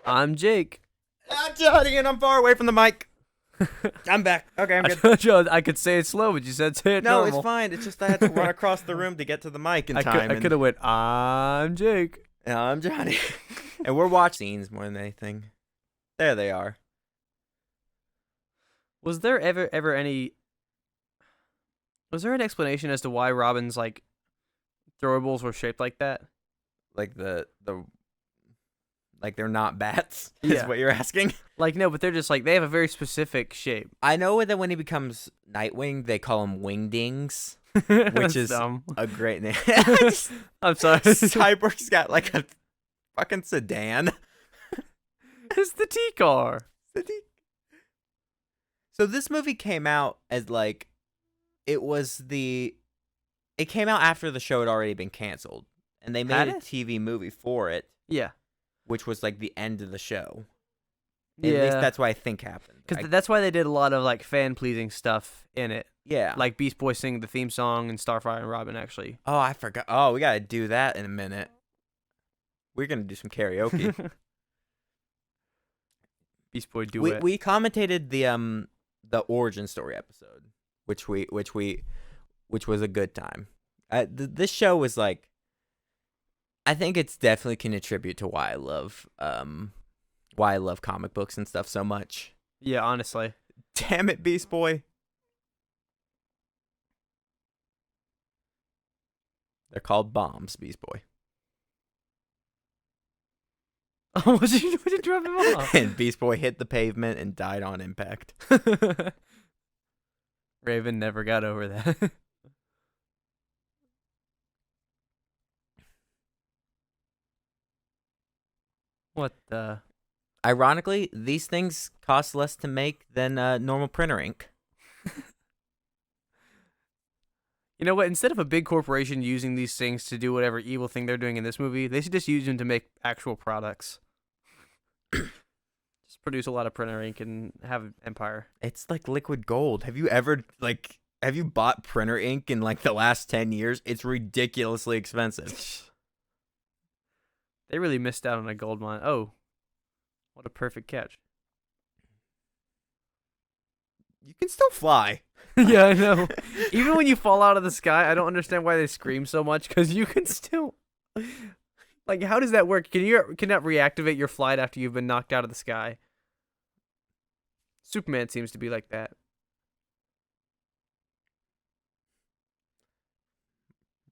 I'm Jake. I'm Johnny, and I'm far away from the mic. I'm back. Okay, I'm I good. told you I could say it slow, but you said say it No, normal. it's fine. It's just I had to run across the room to get to the mic in I time. could have went, I'm Jake. And I'm Johnny. And we're watching scenes more than anything. There they are. Was there ever any... Was there an explanation as to why Robin's, like, throwables were shaped like that? Like like they're not bats, is Yeah. what you're asking? Like, no, but they're just, like, they have a very specific shape. I know that when he becomes Nightwing, they call him Wingdings, which That's is dumb. a great name. I'm sorry. Cyborg's got like a fucking sedan. It's the T-car. So this movie came out as like, it came out after the show had already been canceled, and they Had made a it? TV movie for it, Yeah. which was like the end of the show. Yeah. At least that's what I think happened. Because that's why they did a lot of, like, fan-pleasing stuff in it. Yeah. Like Beast Boy singing the theme song and Starfire and Robin, actually. Oh, I forgot. Oh, we gotta do that in a minute. We're gonna do some karaoke. Beast Boy duet. we commentated the origin story episode, which was a good time. This show was like, I think it's definitely can attribute to why I love comic books and stuff so much. Yeah, honestly. Damn it, Beast Boy. They're called bombs, Beast Boy. Oh, would you drop him off? And Beast Boy hit the pavement and died on impact. Raven never got over that. What the? Ironically, these things cost less to make than normal printer ink. You know what? Instead of a big corporation using these things to do whatever evil thing they're doing in this movie, they should just use them to make actual products. Just produce a lot of printer ink and have an empire. It's like liquid gold. Have you bought printer ink in like the last 10 years? It's ridiculously expensive. They really missed out on a gold mine. Oh, what a perfect catch. You can still fly. Yeah, I know. Even when you fall out of the sky, I don't understand why they scream so much, because you can still... Like, how does that work? Can that reactivate your flight after you've been knocked out of the sky? Superman seems to be like that.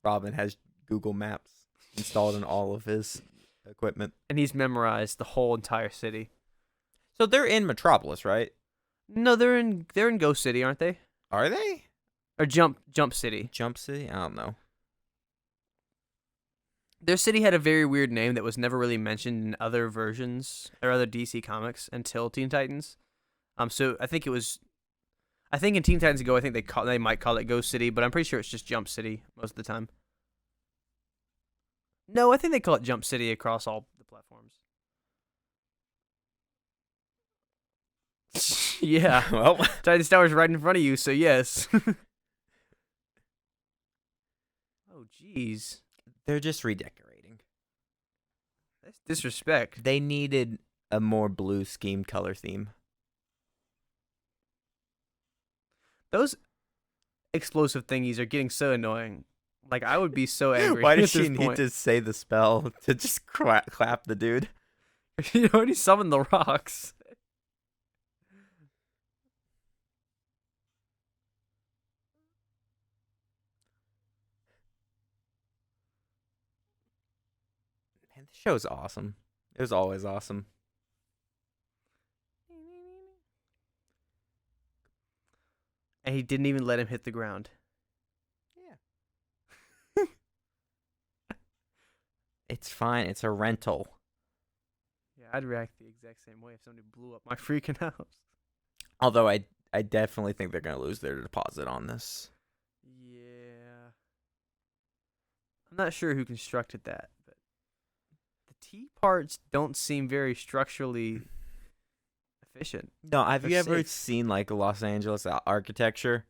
Robin has Google Maps installed in all of his equipment. And he's memorized the whole entire city. So they're in Metropolis, right? No, they're in Ghost City, aren't they? Are they? Or Jump City. Jump City? I don't know. Their city had a very weird name that was never really mentioned in other versions or other DC comics until Teen Titans. So I think in Teen Titans Go, I think they might call it Ghost City, but I'm pretty sure it's just Jump City most of the time. No, I think they call it Jump City across all the platforms. Yeah. Well, Titan Tower's right in front of you, so yes. Oh, jeez. they're just redecorating. That's disrespect. They needed a more blue scheme color theme. Those explosive thingies are getting so annoying. Like, I would be so angry. Why at does she this need point. to say the spell to just clap the dude? You already summoned the rocks. Man, the show's awesome. It was always awesome. And he didn't even let him hit the ground. Yeah. It's fine. It's a rental. Yeah, I'd react the exact same way if somebody blew up my freaking house. Although I definitely think they're going to lose their deposit on this. Yeah. I'm not sure who constructed that, but the T parts don't seem very structurally efficient. No, have They're you ever safe. seen like Los Angeles architecture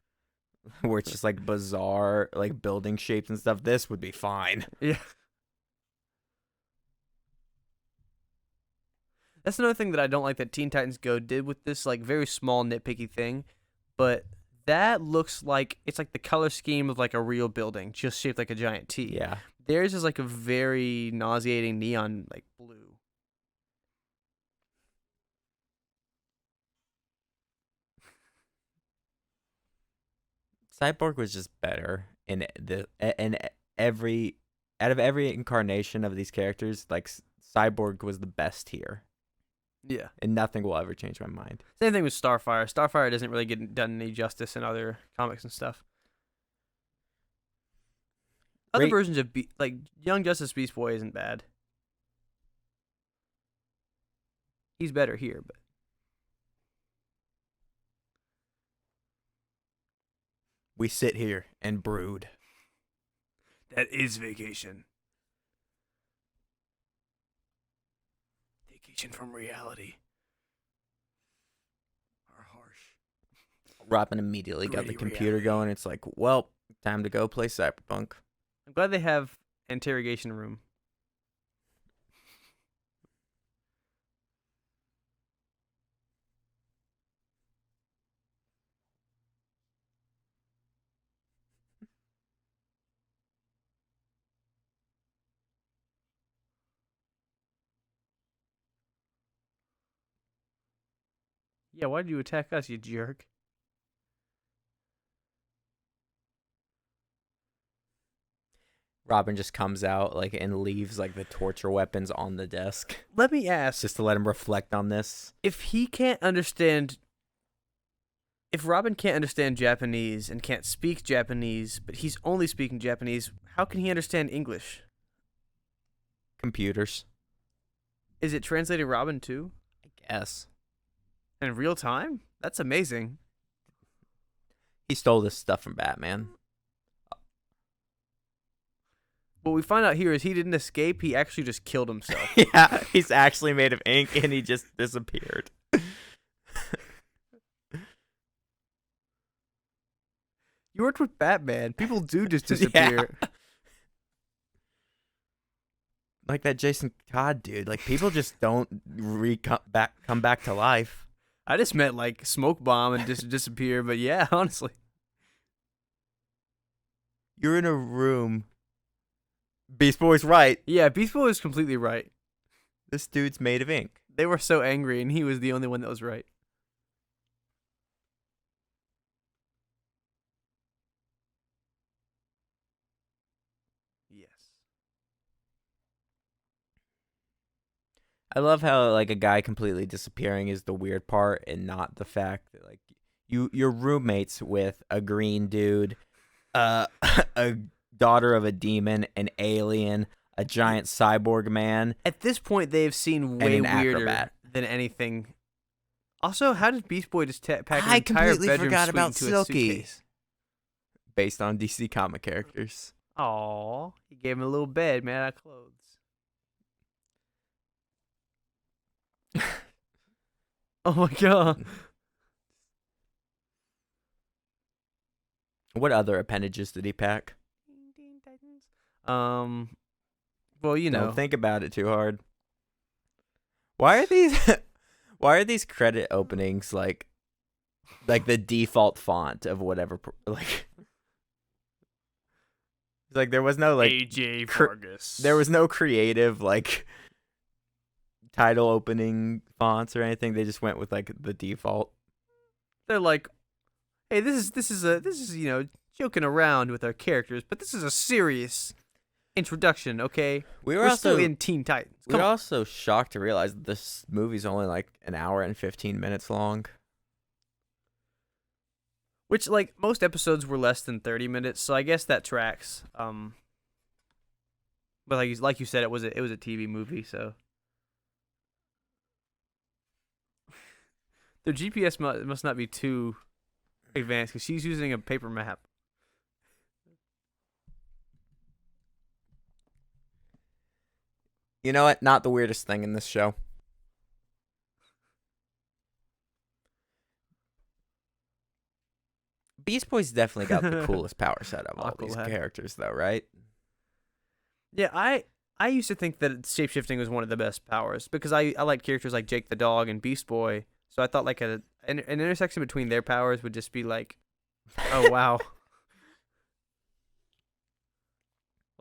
where it's just like bizarre like building shapes and stuff? This would be fine. Yeah. That's another thing that I don't like that Teen Titans Go did with this like very small nitpicky thing, but that looks like it's like the color scheme of like a real building, just shaped like a giant T. Yeah. Theirs is like a very nauseating neon like blue. Cyborg was just better in every out of every incarnation of these characters. Like Cyborg was the best here, Yeah. and nothing will ever change my mind. Same thing with Starfire. Starfire doesn't really get done any justice in other comics and stuff. Other versions of like Young Justice Beast Boy isn't bad. He's better here, but We sit here and brood. that is vacation. Vacation from reality. Are harsh. Robin immediately got the Gritty computer reality. going. It's like, well, time to go play Cyberpunk. I'm glad they have interrogation room. Yeah, why did you attack us, you jerk? Robin just comes out like and leaves like the torture weapons on the desk Let me ask, just to let him reflect on this. if he can't understand, if Robin can't understand Japanese and can't speak Japanese, but he's only speaking Japanese, how can he understand English? Computers, Is it translated Robin too? I guess. In real time? That's amazing. He stole this stuff from Batman. What we find out here is he didn't escape, he actually just killed himself. Yeah, he's actually made of ink and he just disappeared. You worked with Batman. People do just disappear. Yeah. Like that Jason Todd dude. Like people just don't come back to life. I just meant like smoke bomb and just disappear, but yeah, honestly. You're in a room. Beast Boy's right. Yeah, Beast Boy was completely right. This dude's made of ink. They were so angry, and he was the only one that was right. Yes. I love how like a guy completely disappearing is the weird part and not the fact that like you're roommates with a green dude, a daughter of a demon, an alien, a giant cyborg man. At this point, they've seen way an weirder acrobat. than anything. Also, how did Beast Boy just pack an I entire completely bedroom forgot suite about into a Silky. suitcase? Based on DC comic characters. Aw, he gave him a little bed made out of clothes. Oh my god. What other appendages did he pack? Well, you know, Don't think about it too hard. Why are these why are these credit openings like the default font of whatever like there was no like AJ Vargas. there was no creative like title opening fonts or anything. They just went with like the default. They're like, hey, this is you know, joking around with our characters, but this is a serious introduction, okay? We're still also in Teen Titans. we're Come on. also shocked to realize that this movie's only like an hour and 15 minutes long. Which, like, most episodes were less than 30 minutes, so I guess that tracks. But like you said, it was a TV movie, so their GPS must not be too advanced because she's using a paper map. You know what? Not the weirdest thing in this show. Beast Boy's definitely got the coolest power set of all these Aqualad. characters, though, right? Yeah, I used to think that shapeshifting was one of the best powers because I like characters like Jake the Dog and Beast Boy. So I thought like an intersection between their powers would just be like, oh wow,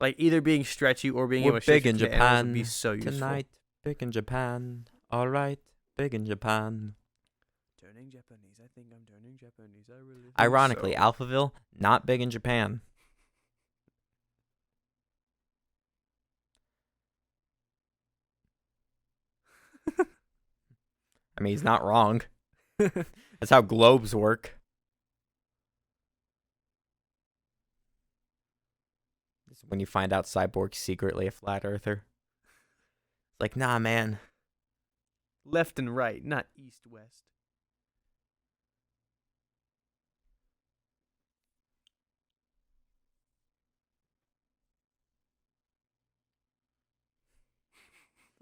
like either being stretchy or being We're able to big in shapeshift into animals would be Japan so useful. tonight. Big in Japan. All right. Big in Japan. Turning Japanese. I think I'm turning Japanese. I really think Ironically, so. Alphaville, not big in Japan. I mean, he's not wrong. That's how globes work. This is when you find out Cyborg's secretly a flat earther. It's like, nah, man. Left and right, not east west.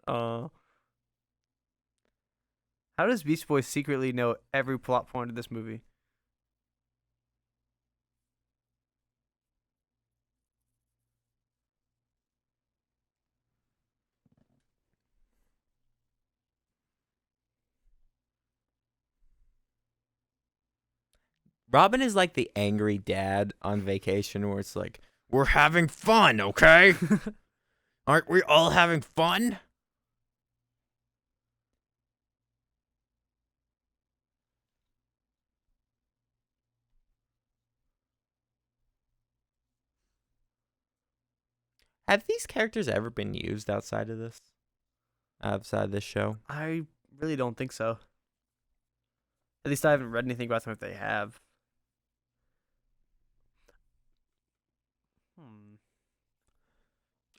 Uh, how does Beast Boy secretly know every plot point of this movie? Robin is like the angry dad on vacation where it's like, we're having fun, okay? Aren't we all having fun? Have these characters ever been used outside of this? Outside this show? I really don't think so. At least I haven't read anything about them if they have. Hmm.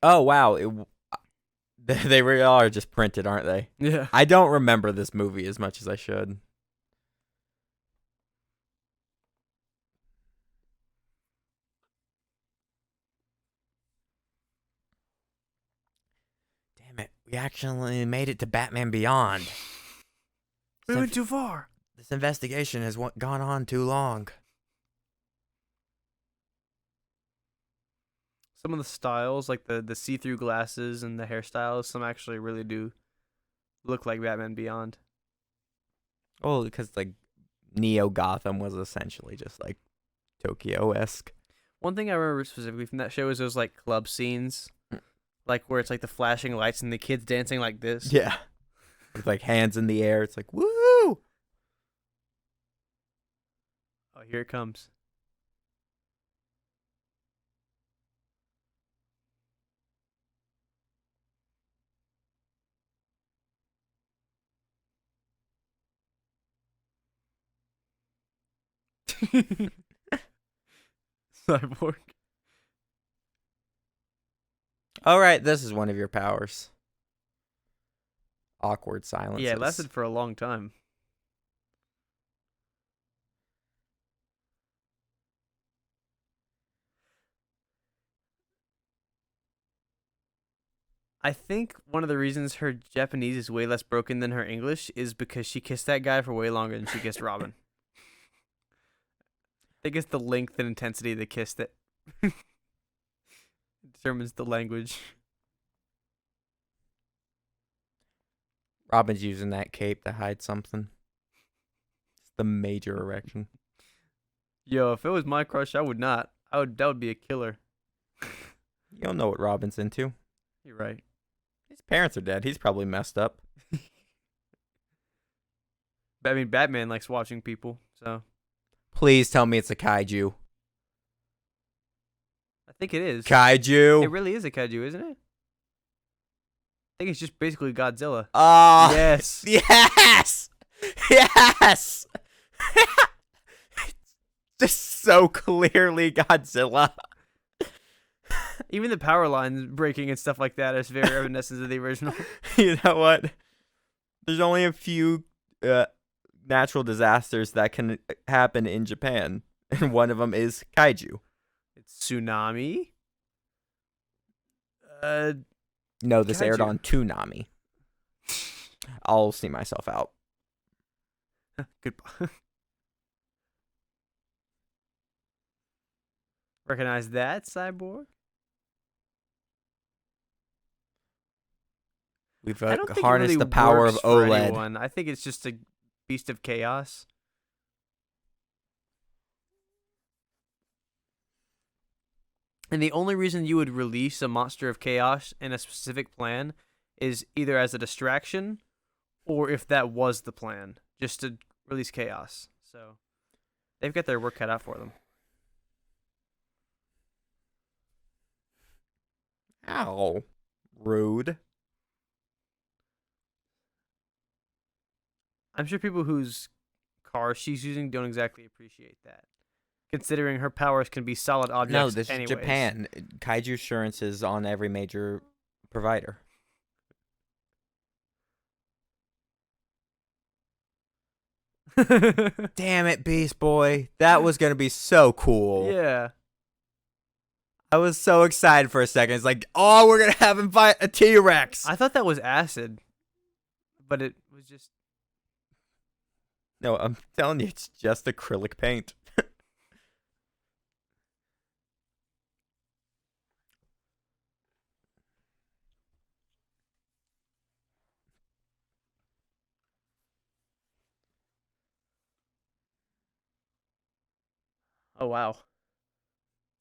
Oh, wow. They really are just printed, aren't they? Yeah. I don't remember this movie as much as I should. Damn it. We actually made it to Batman Beyond. We went too far. This investigation has gone on too long. Some of the styles, like the see-through glasses and the hairstyles, some actually really do look like Batman Beyond. Oh, because like Neo Gotham was essentially just like Tokyo-esque. One thing I remember specifically from that show is those like club scenes, like where it's like the flashing lights and the kids dancing like this. Yeah. With like hands in the air. It's like, woo! Oh, here it comes. Cyborg. All right, this is one of your powers. Awkward silences. Yeah, it lasted for a long time. I think one of the reasons her Japanese is way less broken than her English is because she kissed that guy for way longer than she kissed Robin. I think it's the length and intensity of the kiss that determines the language. Robin's using that cape to hide something. It's the major erection. Yo, if it was my crush, I would not. That would be a killer. You don't know what Robin's into. You're right. His parents are dead. He's probably messed up. I mean, Batman likes watching people, so Please tell me it's a kaiju. I think it is. Kaiju. It really is a kaiju, isn't it? I think it's just basically Godzilla. Ah. Yes. Yes. Yes. Just so clearly Godzilla. Even the power lines breaking and stuff like that is very reminiscent of the original. You know what? There's only a few natural disasters that can happen in Japan, and one of them is kaiju. It's tsunami. No, this aired Kaiju. on Toonami. I'll see myself out. Goodbye. Recognize that, Cyborg? We've I don't think it harnessed really the power of works for OLED. anyone. I think it's just a beast of chaos. And the only reason you would release a monster of chaos in a specific plan is either as a distraction or if that was the plan, just to release chaos. So they've got their work cut out for them. Ow. Rude. I'm sure people whose car she's using don't exactly appreciate that, considering her powers can be solid objects. No, this anyways. is Japan. Kaiju insurance is on every major provider. Damn it, Beast Boy. That was going to be so cool. Yeah. I was so excited for a second. It's like, oh, we're going to have him fight a T-Rex. I thought that was acid, but it was just. No, I'm telling you, it's just acrylic paint. Oh, wow.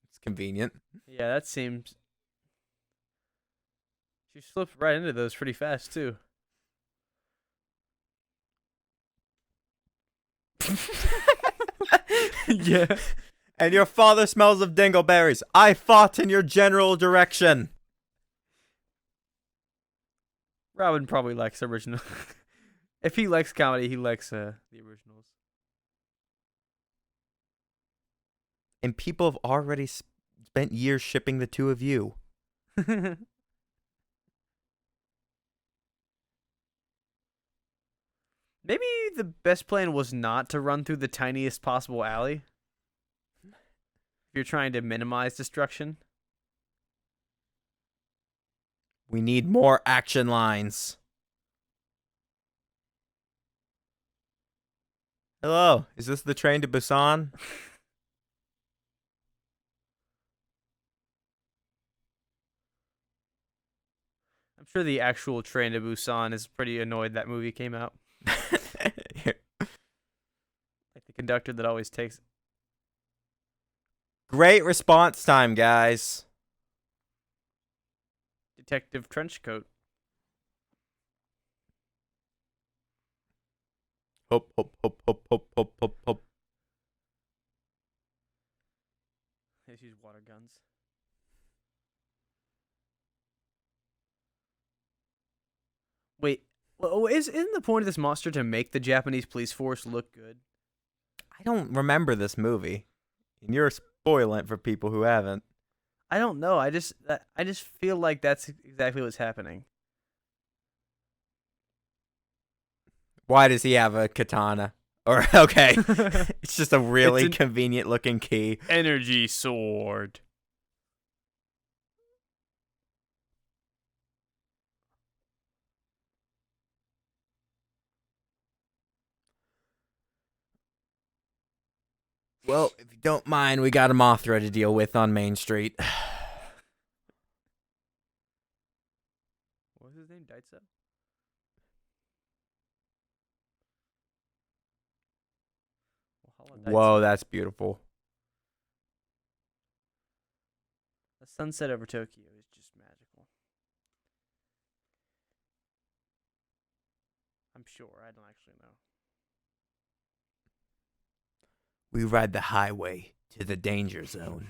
It's convenient. Yeah, that seems. She slipped right into those pretty fast, too. Yeah. And your father smells of dingleberries. I fought in your general direction. Robin probably likes original. If he likes comedy, he likes the originals. And people have already spent years shipping the two of you. Maybe the best plan was not to run through the tiniest possible alley. If you're trying to minimize destruction. We need more action lines. Hello, is this the train to Busan? I'm sure the actual train to Busan is pretty annoyed that movie came out. Like the conductor that always takes. Great response time, guys. Detective Trenchcoat. Hop, hop, hop, hop, hop, hop, hop, hop. They use water guns. Wait, well, isn't the point of this monster to make the Japanese police force look good? I don't remember this movie. And you're spoiling it for people who haven't. I don't know. I just feel like that's exactly what's happening. Why does he have a katana? Or, okay. It's just a really It's convenient looking key. Energy sword. Well, if you don't mind, we got a Mothra to deal with on Main Street. What was his name? Daitsu? Valhalla Whoa, Daitsu. that's beautiful. The sunset over Tokyo is just magical. I'm sure. I don't actually know. We ride the highway to the danger zone.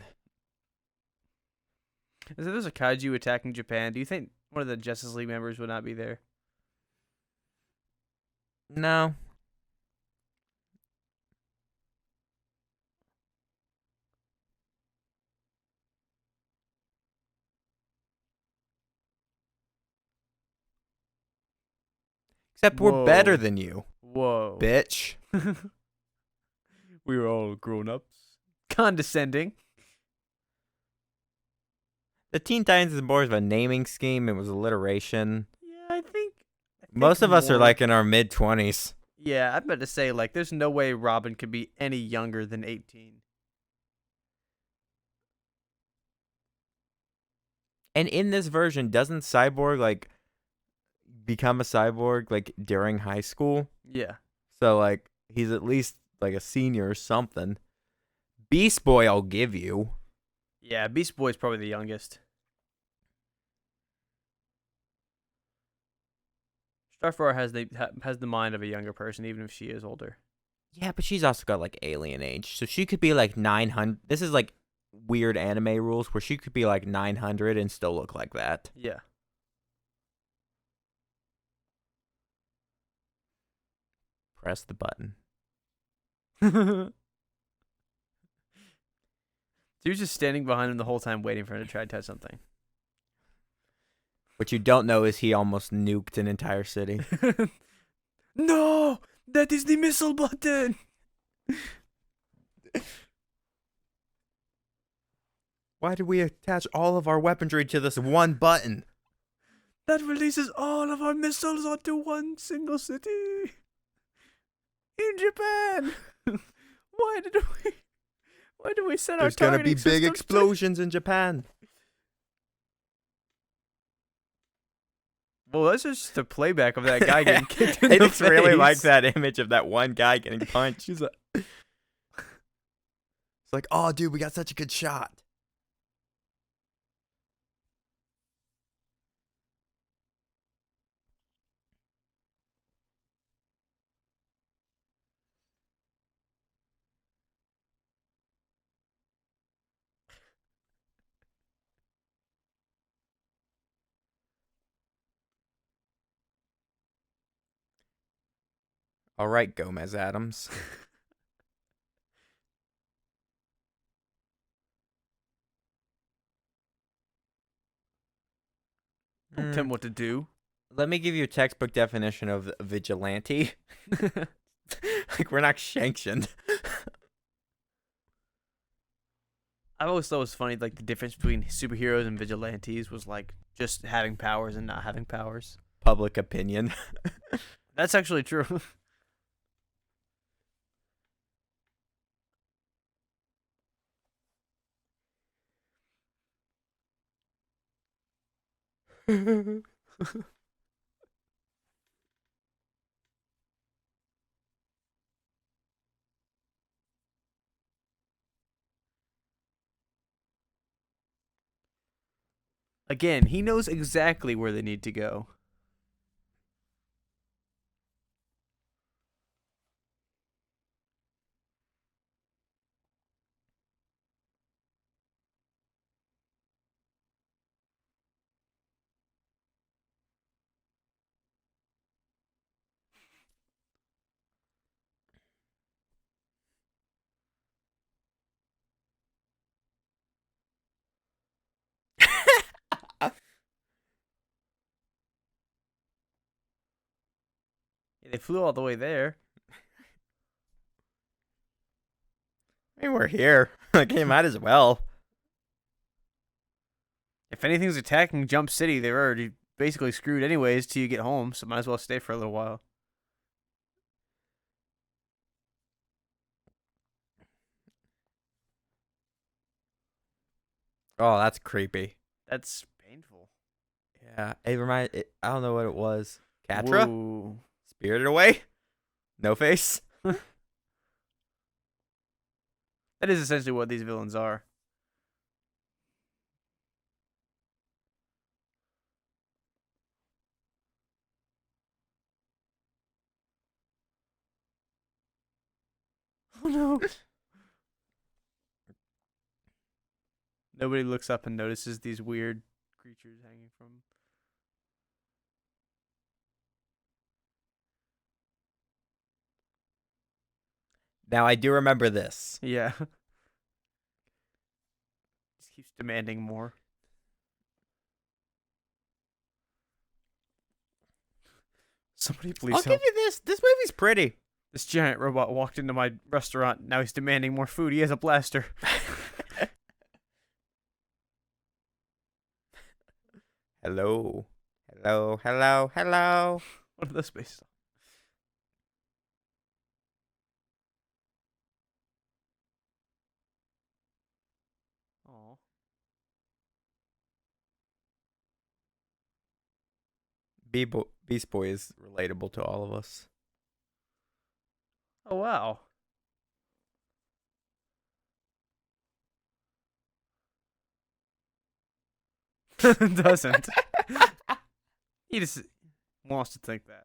If there's a kaiju attacking Japan, do you think one of the Justice League members would not be there? No. Except we're better than you, Whoa. bitch. We were all grown ups. Condescending. The Teen Titans is more of a naming scheme. It was alliteration. Yeah, I think Most of us are more- like in our mid-20s. Yeah, I'm about to say, like, there's no way Robin could be any younger than 18. And in this version, doesn't Cyborg, like, become a cyborg like during high school. Yeah. So like he's at least like a senior or something. Beast Boy, I'll give you. Yeah, Beast Boy's probably the youngest. Starfire has the mind of a younger person, even if she is older. Yeah, but she's also got like alien age, so she could be like 900. This is like weird anime rules where she could be like 900 and still look like that. Yeah. Press the button. She was just standing behind him the whole time, waiting for him to try to touch something. What you don't know is he almost nuked an entire city. No, that is the missile button. Why did we attach all of our weaponry to this one button? That releases all of our missiles onto one single city. In Japan. Why do we set There's our gonna be targeting big systems explosions in Japan. Well, that's just a playback of that guy getting kicked in the It's really face. like that image of that one guy getting punched. He's like, It's like, oh, dude, we got such a good shot. All right, Gomez Adams. don't tell him what to do. Let me give you a textbook definition of vigilante. Like, we're not sanctioned. I always thought it was funny, like the difference between superheroes and vigilantes was like just having powers and not having powers. Public opinion. That's actually true. Again, he knows exactly where they need to go. Yeah, they flew all the way there. I mean, we're here. Like, you might as well. If anything's attacking Jump City, they're already basically screwed anyways till you get home, so might as well stay for a little while. Oh, that's creepy. That's painful. Yeah, I don't know what it was. Catra? Whoa. Spirited Away? No Face? That is essentially what these villains are. Oh no. Nobody looks up and notices these weird creatures hanging from. Now, I do remember this. Yeah. Just keeps demanding more. Somebody please I'll help. give you this. This movie's pretty. This giant robot walked into my restaurant. Now he's demanding more food. He has a blaster. Hello. Hello, hello, hello. What are those based on? Aw. Beast Boy is relatable to all of us. Oh wow. Doesn't. He just wants to think that.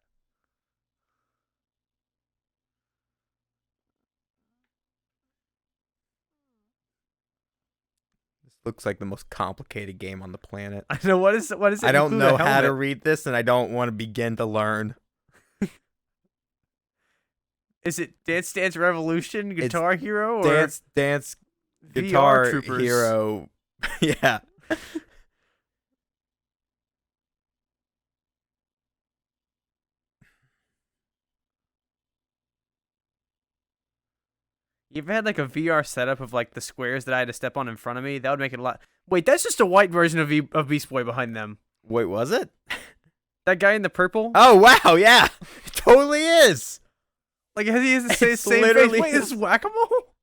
This looks like the most complicated game on the planet. I know what is it? I don't include a know how to helmet? read this, and I don't want to begin to learn. Is it Dance Dance Revolution, Guitar Hero, or Dance VR Guitar Troopers? Hero? Yeah. You ever had like a VR setup of like the squares that I had to step on in front of me? That would make it a lot. Wait, that's just a white version of Beast Boy behind them. Wait, was it? That guy in the purple. Oh wow, yeah, it totally is. Like he has the same, It's same literally- face. Wait, this is Whack-A-Mole?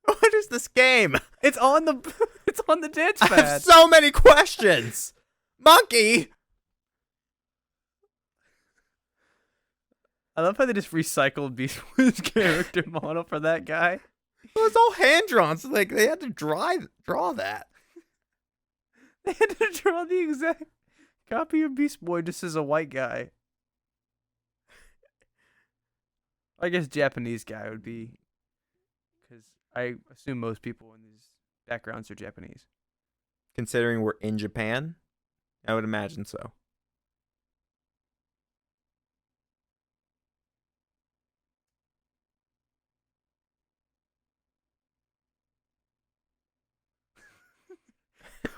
What is this game? It's on the it's on the dance I pad. have so many questions. Monkey. I love how they just recycled Beast Boy's character model for that guy. It was all hand drawn, so like they had to draw that. They had to draw the exact copy of Beast Boy just as a white guy. I guess Japanese guy would be, because I assume most people in these backgrounds are Japanese. Considering we're in Japan, I would imagine so.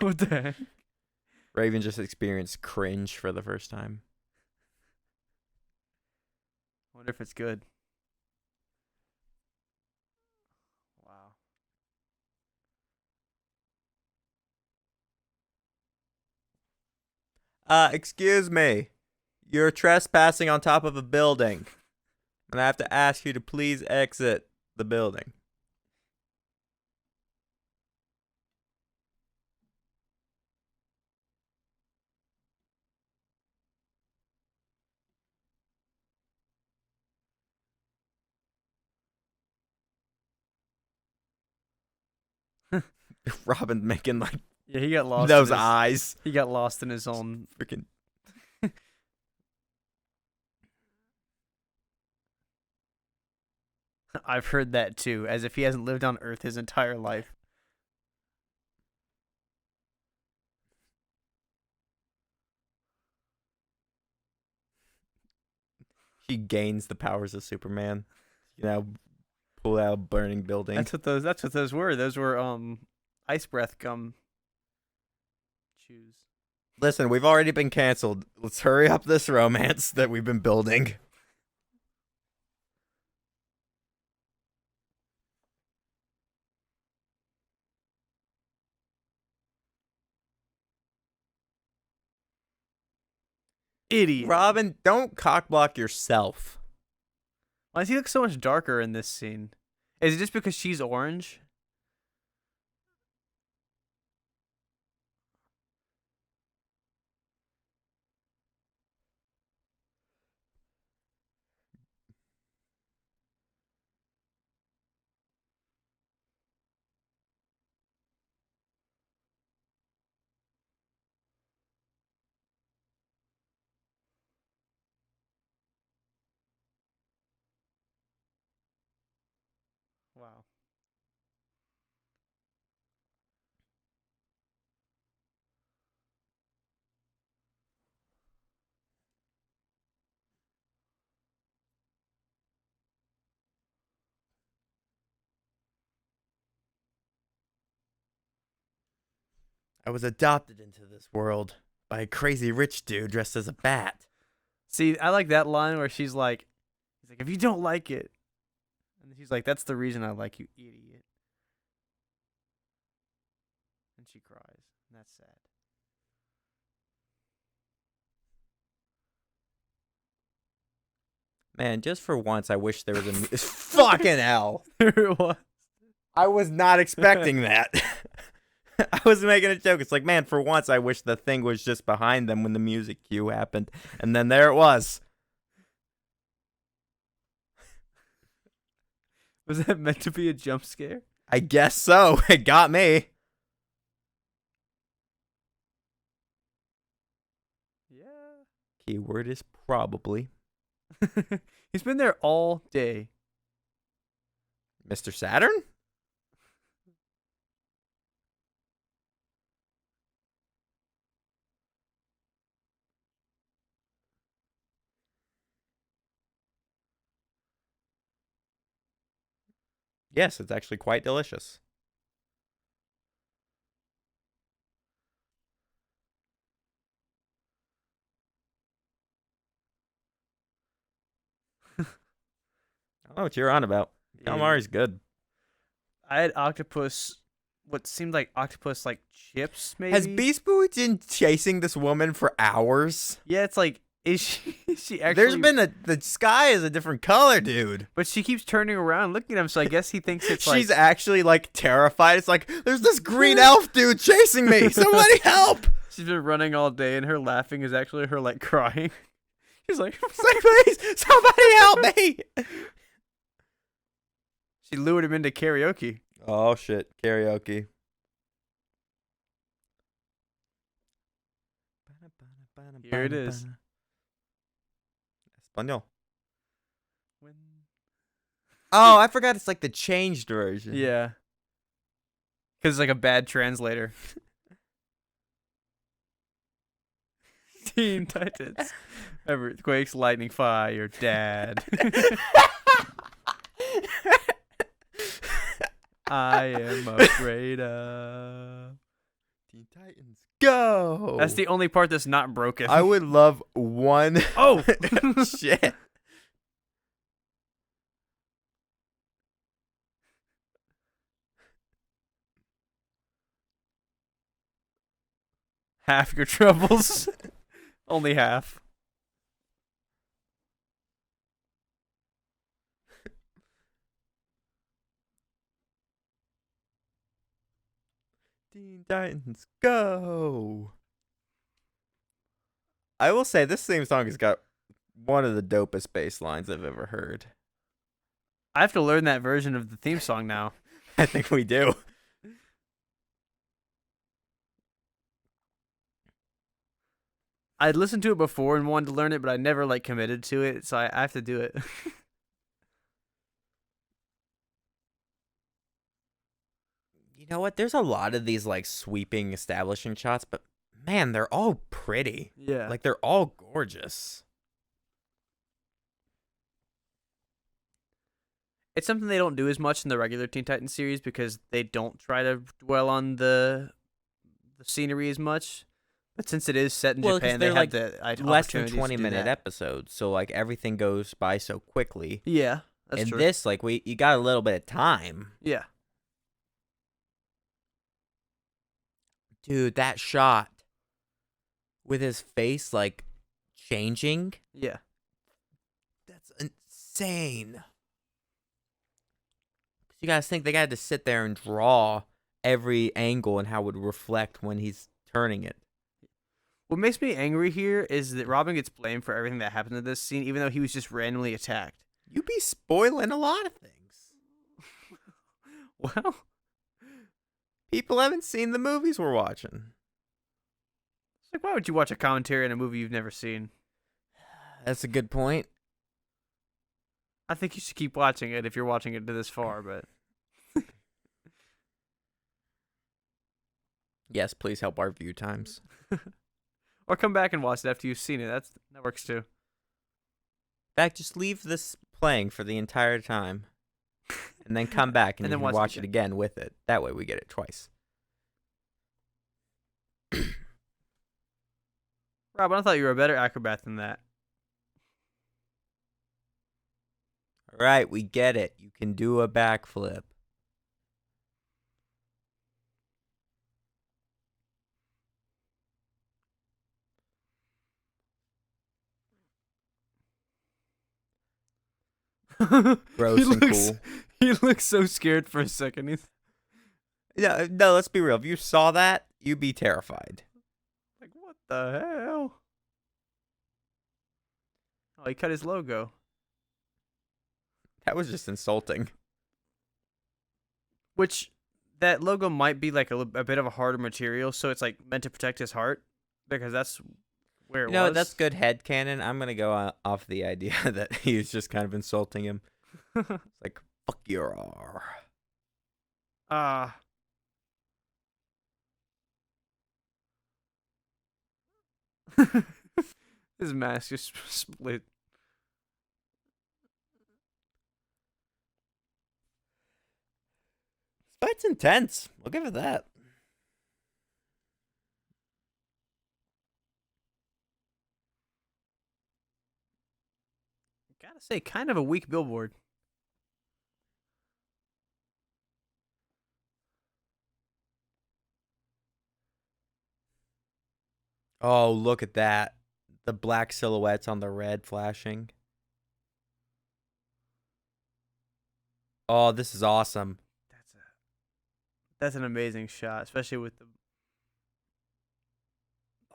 What the heck? Raven just experienced cringe for the first time. Wonder if it's good. Wow. Excuse me. You're trespassing on top of a building. And I have to ask you to please exit the building. Robin making like Yeah, he got lost. those in his, eyes. He got lost in his own. Freaking. I've heard that too, as if he hasn't lived on Earth his entire life. She gains the powers of Superman. You know, pull out a burning building. That's what those were. Those were ice breath gum chews. Listen, we've already been canceled. Let's hurry up this romance that we've been building. Idiot. Robin, don't cockblock yourself. Why does he look so much darker in this scene? Is it just because she's orange? Wow. I was adopted into this world by a crazy rich dude dressed as a bat. See, I like that line where he's like, if you don't like it, and she's like, that's the reason I like you, idiot. And she cries. And that's sad. Man, just for once, I wish there was a fucking hell. There it was. I was not expecting that. I was making a joke. It's like, man, for once, I wish the thing was just behind them when the music cue happened, and then there it was. Was that meant to be a jump scare? I guess so. It got me. Yeah. Keyword is probably He's been there all day. Mr. Saturn. Yes, it's actually quite delicious. I don't know what you're on about. Calamari's good. I had octopus, what seemed like octopus like chips, maybe. Has Beast Boy been chasing this woman for hours? Yeah, it's like, is she actually? There's been the sky is a different color, dude. But she keeps turning around, looking at him. So I guess he thinks it's She's like actually like terrified. It's like there's this green elf dude chasing me. Somebody help! she's been running all day, and her laughing is actually her like crying. She's like, It's like, please, somebody help me! she lured him into karaoke. Oh shit, karaoke. Here it is. Espanol. When... Oh, I forgot. It's like the changed version. Yeah. Because it's like a bad translator. Teen Titans. Earthquakes, lightning, fire, dad. I am afraid of. Teen Titans, go! That's the only part that's not broken. I would love one. Oh! Shit. Half your troubles. Only half. Teen Titans, go! I will say this theme song has got one of the dopest bass lines I've ever heard. I have to learn that version of the theme song now. I think we do. I'd listened to it before and wanted to learn it, but I never like committed to it, so I have to do it. You know what? There's a lot of these like sweeping establishing shots, but man, they're all pretty. Yeah. Like they're all gorgeous. It's something they don't do as much in the regular Teen Titans series because they don't try to dwell on the scenery as much. But since it is set in Japan, they have the less than opportunities to 20-minute that. episodes, so like everything goes by so quickly. Yeah, that's In true. this, like you got a little bit of time. Yeah. Dude, that shot with his face like changing, Yeah. that's insane. You guys think they got to sit there and draw every angle and how it would reflect when he's turning it. What makes me angry here is that Robin gets blamed for everything that happened in this scene, even though he was just randomly attacked. You be spoiling a lot of things. Well, People haven't seen the movies we're watching. it's like, why would you watch a commentary on a movie you've never seen? That's a good point. I think you should keep watching it if you're watching it to this far, but Yes, please help our view times. or come back and watch it after you've seen it. That works too. In fact, just leave this playing for the entire time. And then come back and, And you then can watch watch it it again with it. That way we get it twice. Robin, I thought you were a better acrobat than that. All right, we get it. You can do a backflip. Gross and cool. He looks so scared for a second. No, no, let's be real. If you saw that, you'd be terrified. Like, what the hell? Oh, he cut his logo. That was just insulting. Which that logo might be like a bit of a harder material, so it's like meant to protect his heart because that's where it You know, was. that's good headcanon. I'm going to go off the idea that he was just kind of insulting him. It's like, fuck your R. Ah. His mask just split. Fight's intense. I'll give it that. Gotta say, kind of a weak billboard. Oh, look at that. The black silhouettes on the red flashing. Oh, this is awesome. That's an amazing shot, especially with the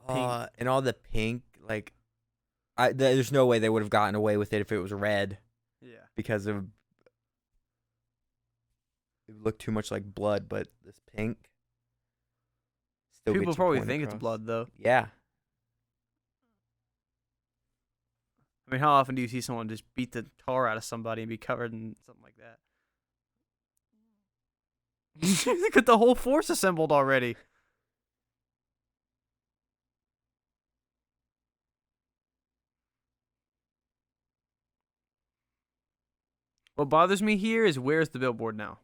pink. And all the pink, like, there's no way they would have gotten away with it if it was red Yeah. because of it would look too much like blood, but this pink still People gets your probably point think it's across. blood, though. Yeah. I mean, how often do you see someone just beat the tar out of somebody and be covered in something like that? Look at the whole force assembled already. What bothers me here is where's the billboard now?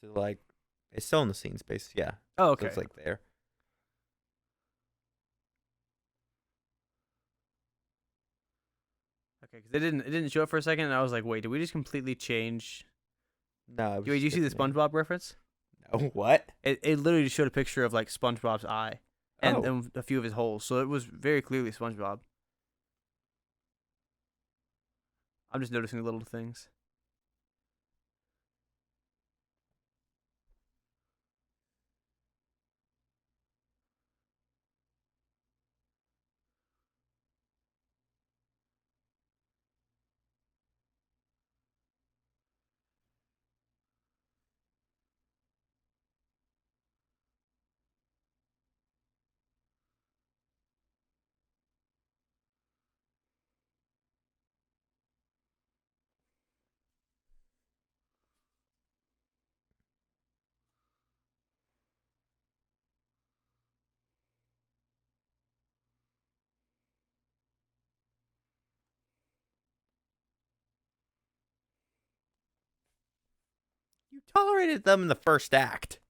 So, like, it's still in the scene space. Yeah. Oh, So okay. it's like there. Okay, because it didn't show up for a second, and I was like, wait, did we just completely change? No. Wait, did you see the SpongeBob reference? No, what? It literally just showed a picture of like SpongeBob's eye and, Oh. and a few of his holes, so it was very clearly SpongeBob. I'm just noticing little things. You tolerated them in the first act.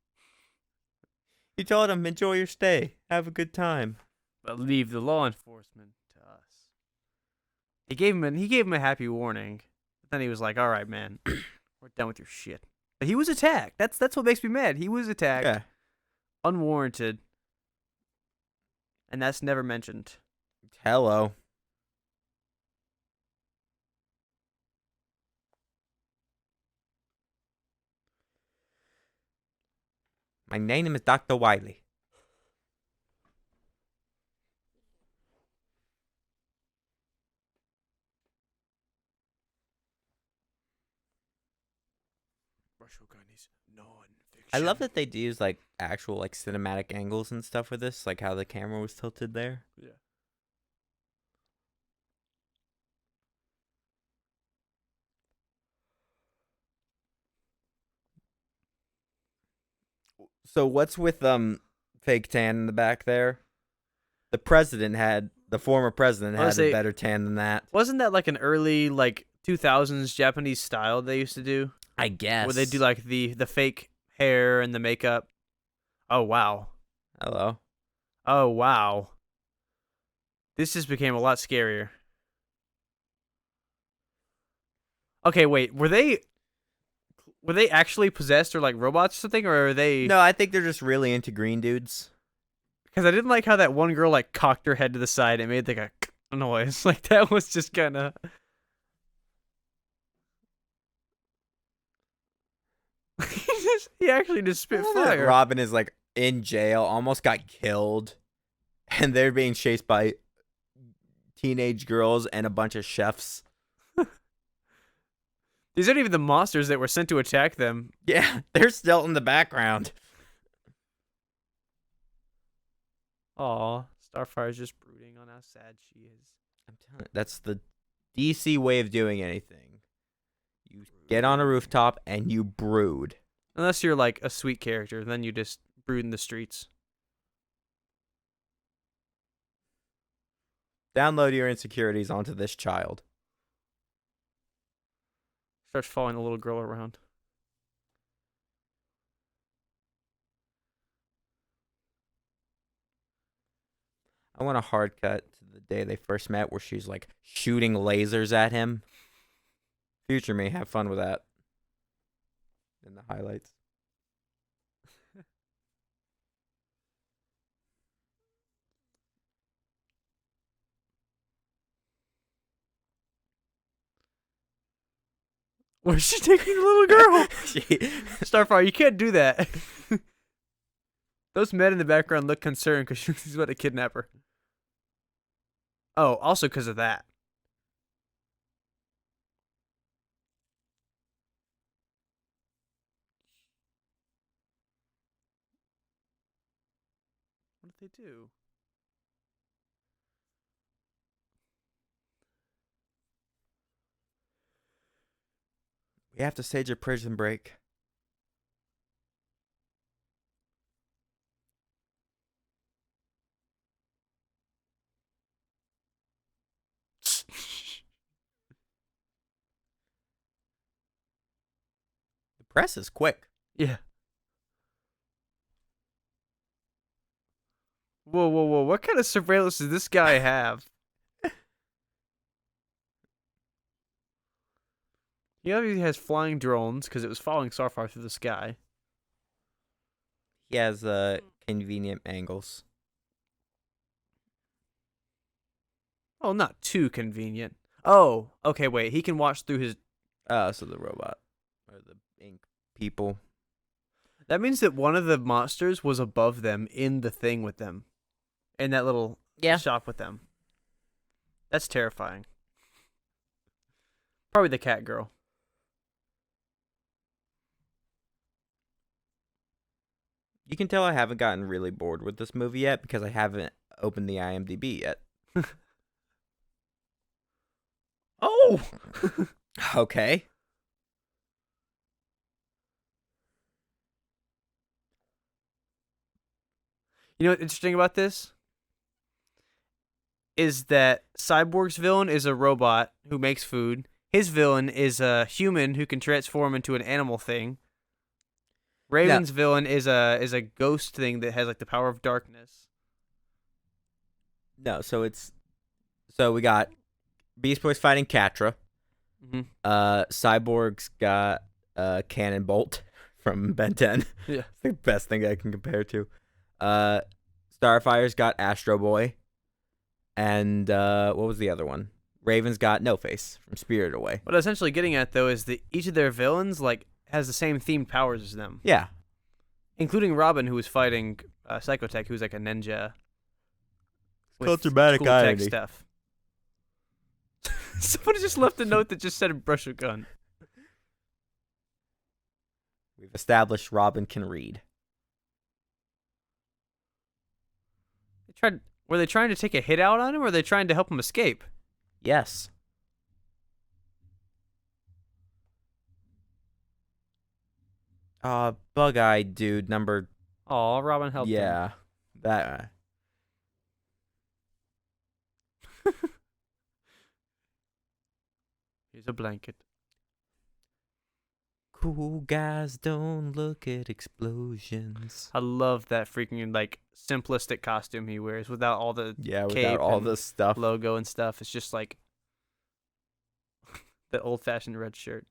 You told them, enjoy your stay. Have a good time. But leave the law enforcement to us. He gave him a happy warning. But then he was like, "All right, man, we're done with your shit." But he was attacked. That's what makes me mad. He was attacked, Yeah. unwarranted, and that's never mentioned. Hello. My name is Dr. Wiley. I love that they do use like actual like cinematic angles and stuff with this, like how the camera was tilted there. Yeah. So what's with fake tan in the back there? The former president had a better tan than that. Wasn't that like an early like 2000s Japanese style they used to do? I guess. Where they do like the fake hair and the makeup. Oh wow. Hello. Oh wow. This just became a lot scarier. Okay, wait. Were they actually possessed or like robots or something, or are they? No, I think they're just really into green dudes. Because I didn't like how that one girl like cocked her head to the side and made like a noise. Like that was just kind of. he actually just I spit love that fire. Robin is like in jail, almost got killed, and they're being chased by teenage girls and a bunch of chefs. These aren't even the monsters that were sent to attack them. Yeah, they're still in the background. Aw, Starfire's just brooding on how sad she is. I'm telling you, that's the DC way of doing anything. You get on a rooftop and you brood. Unless you're like a sweet character, then you just brood in the streets. Download your insecurities onto this child. Starts following the little girl around. I want a hard cut to the day they first met where she's like shooting lasers at him. Future me, have fun with that. In the highlights. Where's she taking the little girl? Starfire, you can't do that. Those men in the background look concerned because she's about to kidnap her. Oh, also because of that. What did they do? We have to stage a prison break. The press is quick. Yeah. Whoa, whoa, whoa. What kind of surveillance does this guy have? He obviously has flying drones because it was following Starfire through the sky. He has convenient angles. Oh, not too convenient. Oh, okay, wait. He can watch through his... So the robot. Or the ink people. That means that one of the monsters was above them in the thing with them. In that little shop with them. That's terrifying. Probably the cat girl. You can tell I haven't gotten really bored with this movie yet because I haven't opened the IMDb yet. Oh! Okay. You know what's interesting about this? Is that Cyborg's villain is a robot who makes food. His villain is a human who can transform into an animal thing. Raven's villain is a ghost thing that has like the power of darkness. No, so we got Beast Boy's fighting Catra. Mm-hmm. Cyborg's got Cannon Bolt from Ben 10. Yeah. It's the best thing I can compare to. Starfire's got Astro Boy. And what was the other one? Raven's got No Face from Spirited Away. What I'm essentially getting at though is that each of their villains like has the same themed powers as them. Yeah. Including Robin, who was fighting Psychotech, who's like a ninja. Called dramatic cool tech irony. stuff. Somebody just left a note that just said brush a gun. We've established Robin can read. Were they trying to take a hit out on him, or were they trying to help him escape? Yes. Bug-eyed dude number. Aw, Robin helped him. Yeah, that. Here's a blanket. Cool guys don't look at explosions. I love that freaking like simplistic costume he wears without all the Yeah, cape without all and this stuff. logo and stuff. It's just like the old-fashioned red shirt.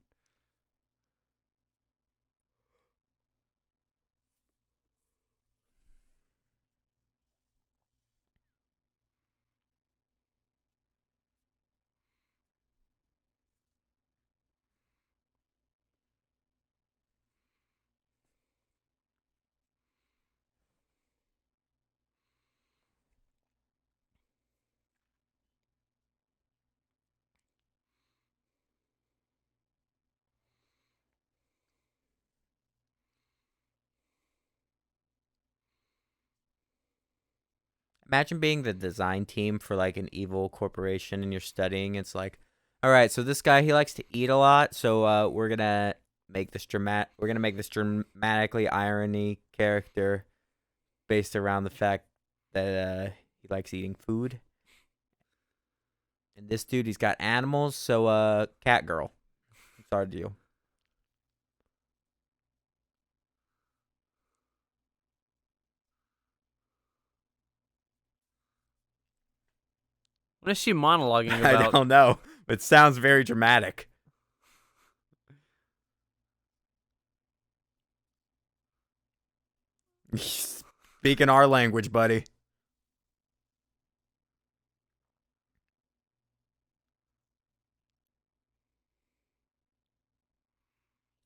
Imagine being the design team for like an evil corporation and you're studying. It's like, all right, so this guy, he likes to eat a lot, so we're gonna make this dramatically irony character based around the fact that he likes eating food. And this dude, he's got animals, so cat girl. It's our deal. What is she monologuing I about? don't know. It sounds very dramatic. Speaking our language, buddy.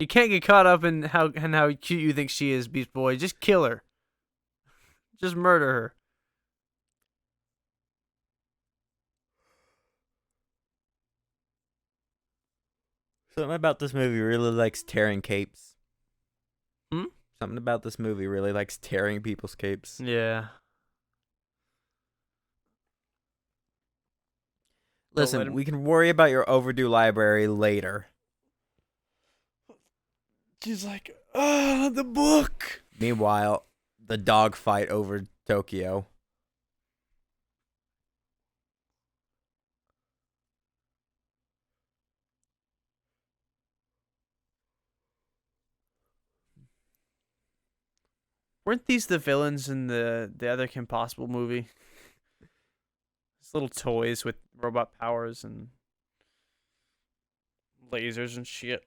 You can't get caught up in how cute you think she is, Beast Boy. Just kill her. Just murder her. Something about this movie really likes tearing capes. Hmm? Something about this movie really likes tearing people's capes. Yeah. Listen, we can worry about your overdue library later. She's like, the book. Meanwhile, the dog fight over Tokyo. Weren't these the villains in the other Kim Possible movie? These little toys with robot powers and lasers and shit.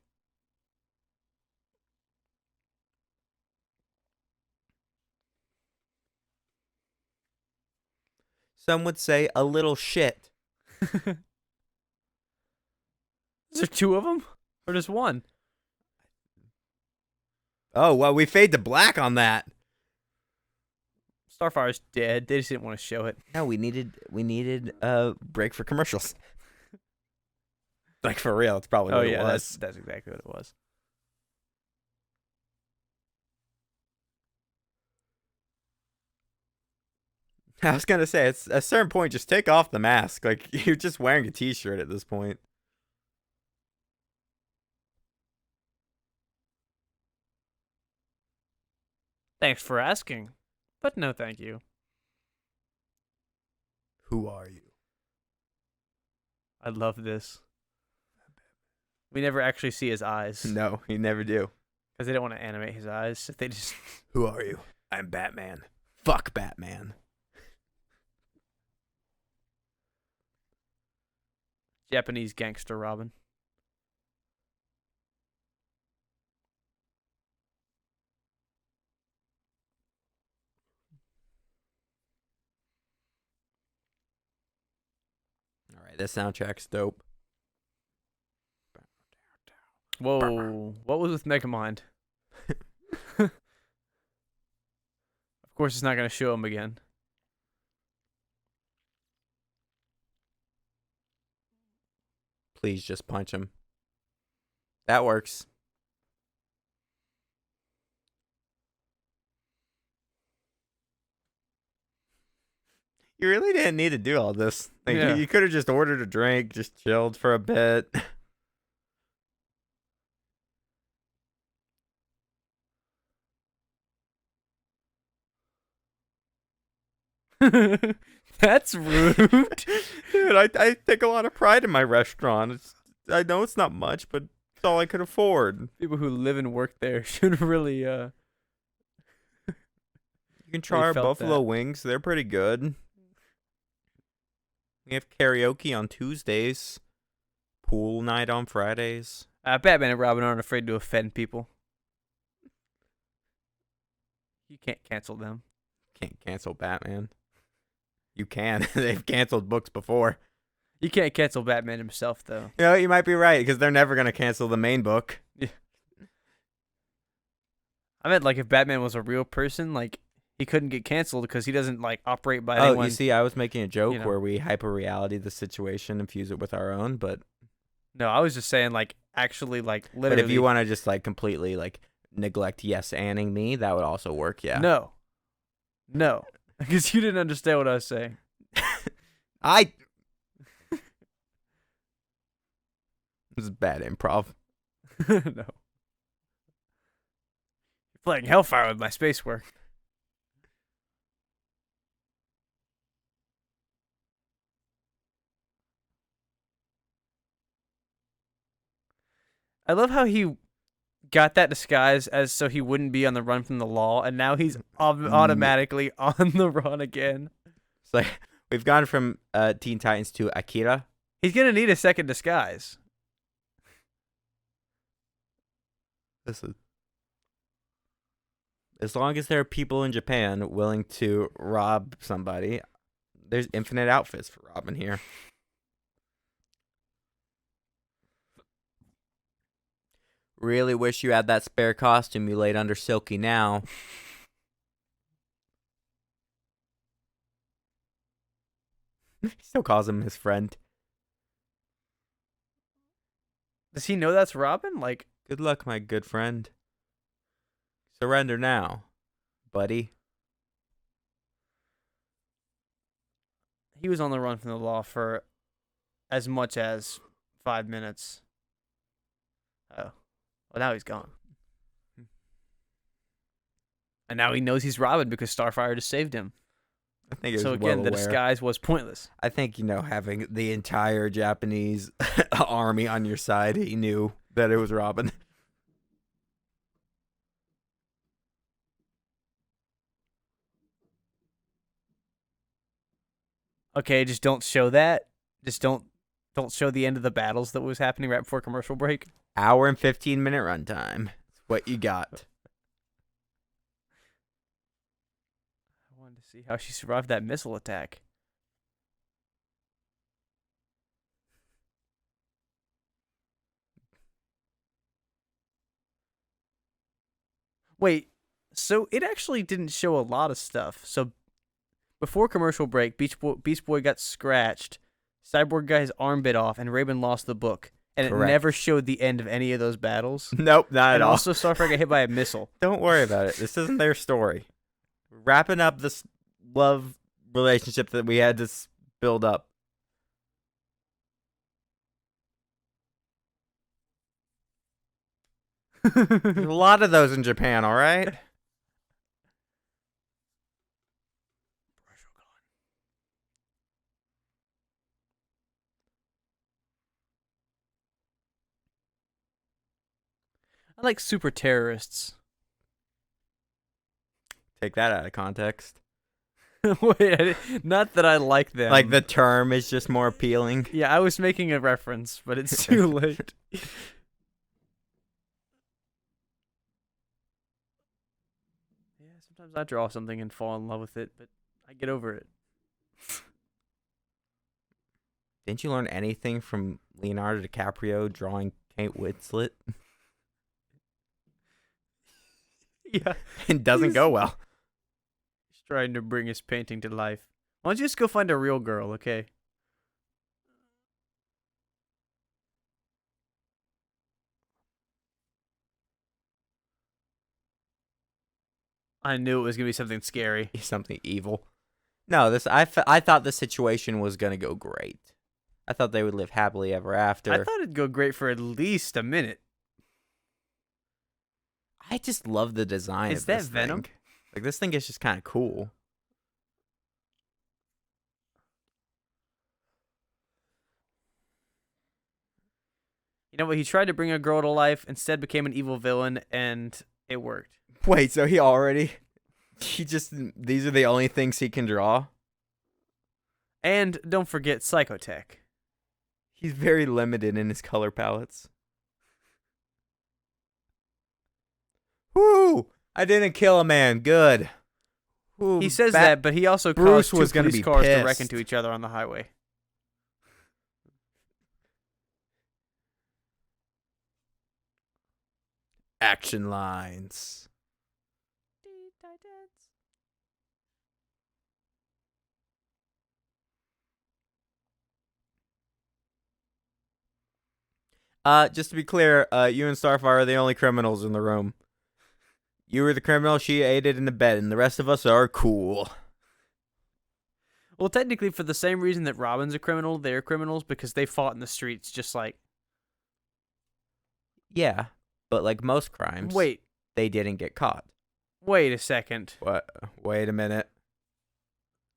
Some would say a little shit. Is there two of them? Or just one? Oh, well, we fade to black on that. Starfire's dead. They just didn't want to show it. No, we needed a break for commercials. Like, for real, it's probably what it was. That's exactly what it was. I was going to say, at a certain point, just take off the mask. Like, you're just wearing a t-shirt at this point. Thanks for asking. But no thank you. Who are you? I love this. We never actually see his eyes. No, you never do. Because they don't want to animate his eyes. They just... Who are you? I'm Batman. Fuck Batman. Japanese gangster Robin. All right, this soundtrack's dope. Whoa. What was with Megamind? Of course, it's not going to show him again. Please just punch him. That works. You really didn't need to do all this. Like, Yeah. you could have just ordered a drink, just chilled for a bit. That's rude. Dude, I take a lot of pride in my restaurant. I know it's not much, but it's all I could afford. People who live and work there should really You can try our felt buffalo that. wings. They're pretty good. We have karaoke on Tuesdays. Pool night on Fridays. Batman and Robin aren't afraid to offend people. You can't cancel them. Can't cancel Batman. You can. They've canceled books before. You can't cancel Batman himself, though. You know, you might be right, because they're never going to cancel the main book. I meant, like, if Batman was a real person, like, he couldn't get canceled because he doesn't, like, operate by Oh, anyone. you see, I was making a joke you know. where we hyper-reality the situation and fuse it with our own, but... No, I was just saying, like, actually, like, literally. But if you want to just, like, completely, like, neglect yes-anning me, that would also work, yeah. No. Because you didn't understand what I was saying. I. This is bad improv. No. You're playing Hellfire with my space work. I love how he got that disguise as so he wouldn't be on the run from the law, and now he's automatically on the run again. It's like we've gone from Teen Titans to Akira. He's gonna need a second disguise. Listen, as long as there are people in Japan willing to rob somebody, there's infinite outfits for Robin here. Really wish you had that spare costume you laid under Silky now. He still calls him his friend. Does he know that's Robin? Like, Good luck, my good friend. Surrender now, buddy. he was on the run from the law for as much as 5 minutes. Oh. Well, now he's gone. And now he knows he's Robin because Starfire just saved him. I think it was So again, well the aware. disguise was pointless. I think, having the entire Japanese army on your side, he knew that it was Robin. Okay, just don't show that. Just don't show the end of the battles that was happening right before commercial break. Hour and 15-minute runtime. That's what you got. I wanted to see how she survived that missile attack. Wait, so it actually didn't show a lot of stuff. So before commercial break, Beast Boy got scratched, Cyborg got his arm bit off, and Raven lost the book. And Correct. it never showed the end of any of those battles. Nope, not And at all. also Starfire got hit by a missile. Don't worry about it. This isn't their story. We're wrapping up this love relationship that we had to build up. There's a lot of those in Japan, all right? I like super terrorists. Take that out of context. Wait, not that I like them. Like the term is just more appealing. Yeah, I was making a reference, but it's too late. Yeah, sometimes I draw something and fall in love with it, but I get over it. Didn't you learn anything from Leonardo DiCaprio drawing Kate Winslet? Yeah, It doesn't go well. he's trying to bring his painting to life. Why don't you just go find a real girl, okay? I knew it was gonna be something scary. Something evil. No, I thought the situation was gonna go great. I thought they would live happily ever after. I thought it'd go great for at least a minute. I just love the design. Is of that this Venom? thing. Like this thing is just kind of cool. You know what? He tried to bring a girl to life, instead became an evil villain, and it worked. Wait, so these are the only things he can draw? And don't forget Psychotech. He's very limited in his color palettes. Woo! I didn't kill a man. Good. Woo, He says that, but he also Bruce caused was two gonna police be cars to wreck pissed. into each other on the highway. Action lines. Just to be clear, you and Starfire are the only criminals in the room. You were the criminal, she aided in the bed, and the rest of us are cool. Well, technically, for the same reason that Robin's a criminal, they're criminals because they fought in the streets. Just like, Yeah, but like most crimes, wait, they didn't get caught. wait a second. What? Wait a minute.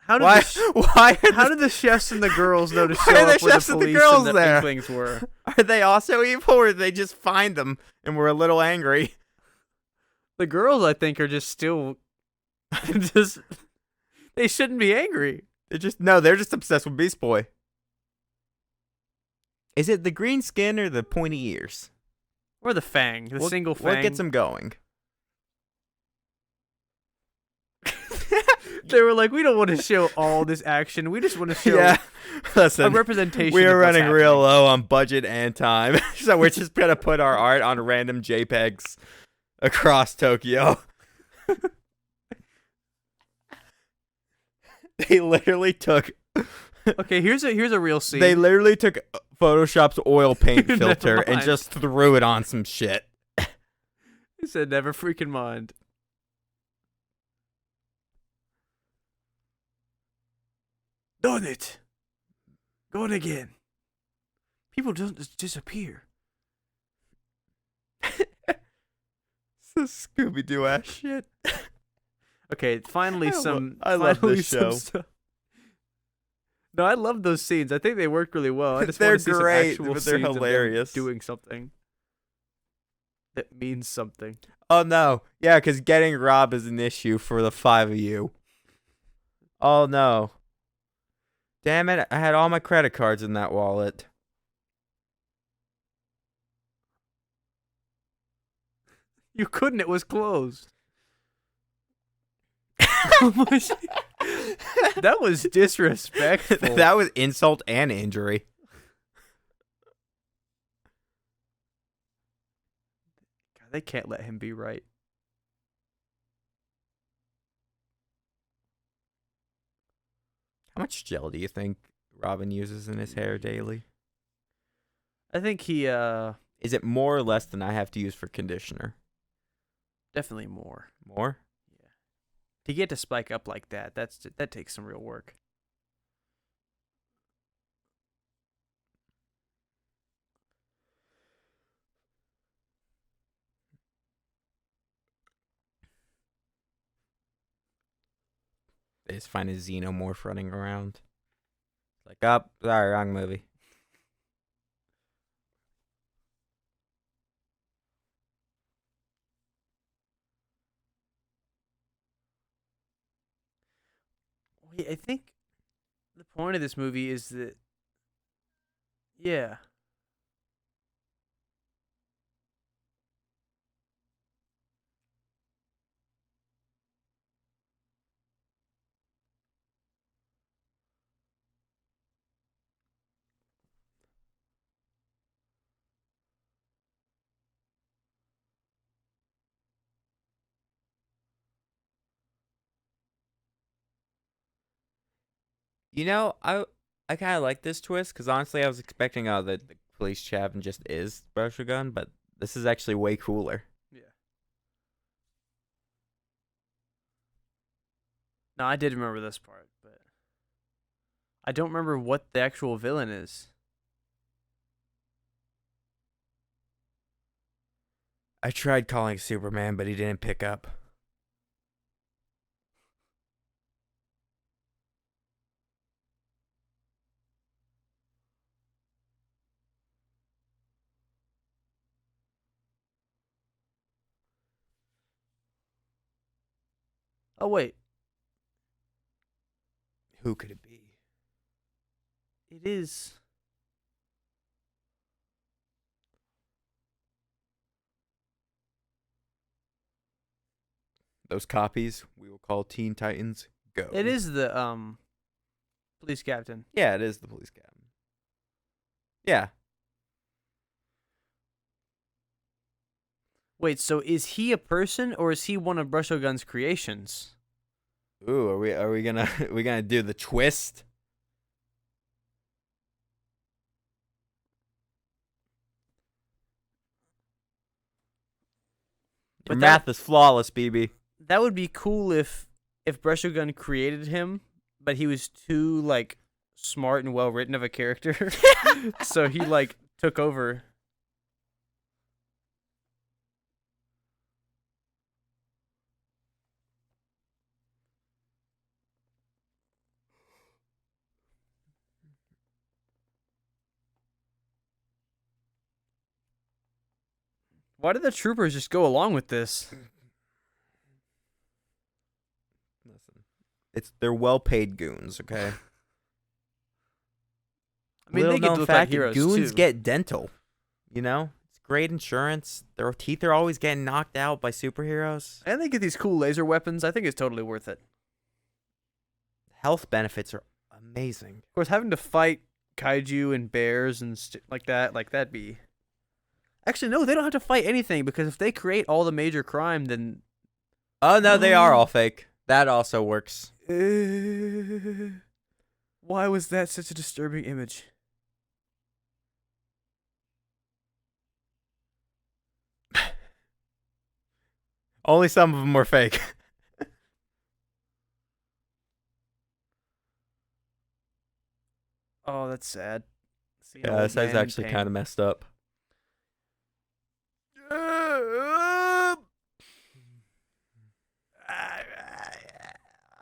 How did Why? the, Why? how did the chefs and the girls know to Why show are the up where chefs the and the police girls and the there? Inklings were? Are they also evil, or did they just find them and were a little angry? The girls, I think, are just still just. They shouldn't be angry. They're just obsessed with Beast Boy. Is it the green skin or the pointy ears? Or the fang, the single fang. What gets them going? They were like, we don't want to show all this action. We just want to show Listen, a representation. we are of what's running real happening. low on budget and time, so we're just gonna put our art on random JPEGs across Tokyo. They literally took. Okay, here's a real scene. They literally took Photoshop's oil paint Never filter and mind. just threw it on some shit. He said, never freaking mind. Done it. Going again. People don't just disappear. So Scooby Doo ass shit. Okay, finally I love finally this some show. stuff. No, I love those scenes. I think they worked really well. I just They're want to see great, some actual but they're scenes of them hilarious. doing something that means something. Oh no. Yeah, because getting robbed is an issue for the 5 of you. Oh no. Damn it, I had all my credit cards in that wallet. You couldn't. It was closed. That was disrespectful. That was insult and injury. God, they can't let him be right. How much gel do you think Robin uses in his hair daily? I think he Is it more or less than I have to use for conditioner? definitely more. More? To get to spike up like that, that takes some real work. They just find a xenomorph running around. Like, oh, sorry, wrong movie. Wait, I think the point of this movie is that, yeah. You know, I kind of like this twist because honestly, I was expecting the police chaplain just is Gun, but this is actually way cooler. Yeah. No, I did remember this part, but I don't remember what the actual villain is. I tried calling Superman, but he didn't pick up. Oh wait, Who could it be? it is. Those copies we will call Teen Titans Go. It is the police captain. Yeah, it is the police captain. Yeah. Wait, so is he a person or is he one of Brushogun's creations? Ooh, are we gonna we gonna do the twist? Your But math is flawless, BB. That would be cool if Brushogun created him but he was too like smart and well written of a character, so he like took over. Why did the troopers just go along with this? Listen, they're well-paid goons, okay? I mean, Little they get to known look fact, like heroes goons too. get dental. You know, it's great insurance. Their teeth are always getting knocked out by superheroes. And they get these cool laser weapons. I think it's totally worth it. Health benefits are amazing. Of course, having to fight kaiju and bears and like that'd be. Actually, no, they don't have to fight anything because if they create all the major crime, then. Oh no, they are all fake. That also works. Why was that such a disturbing image? Only some of them were fake. Oh, that's sad. See Yeah, this is actually kind of messed up.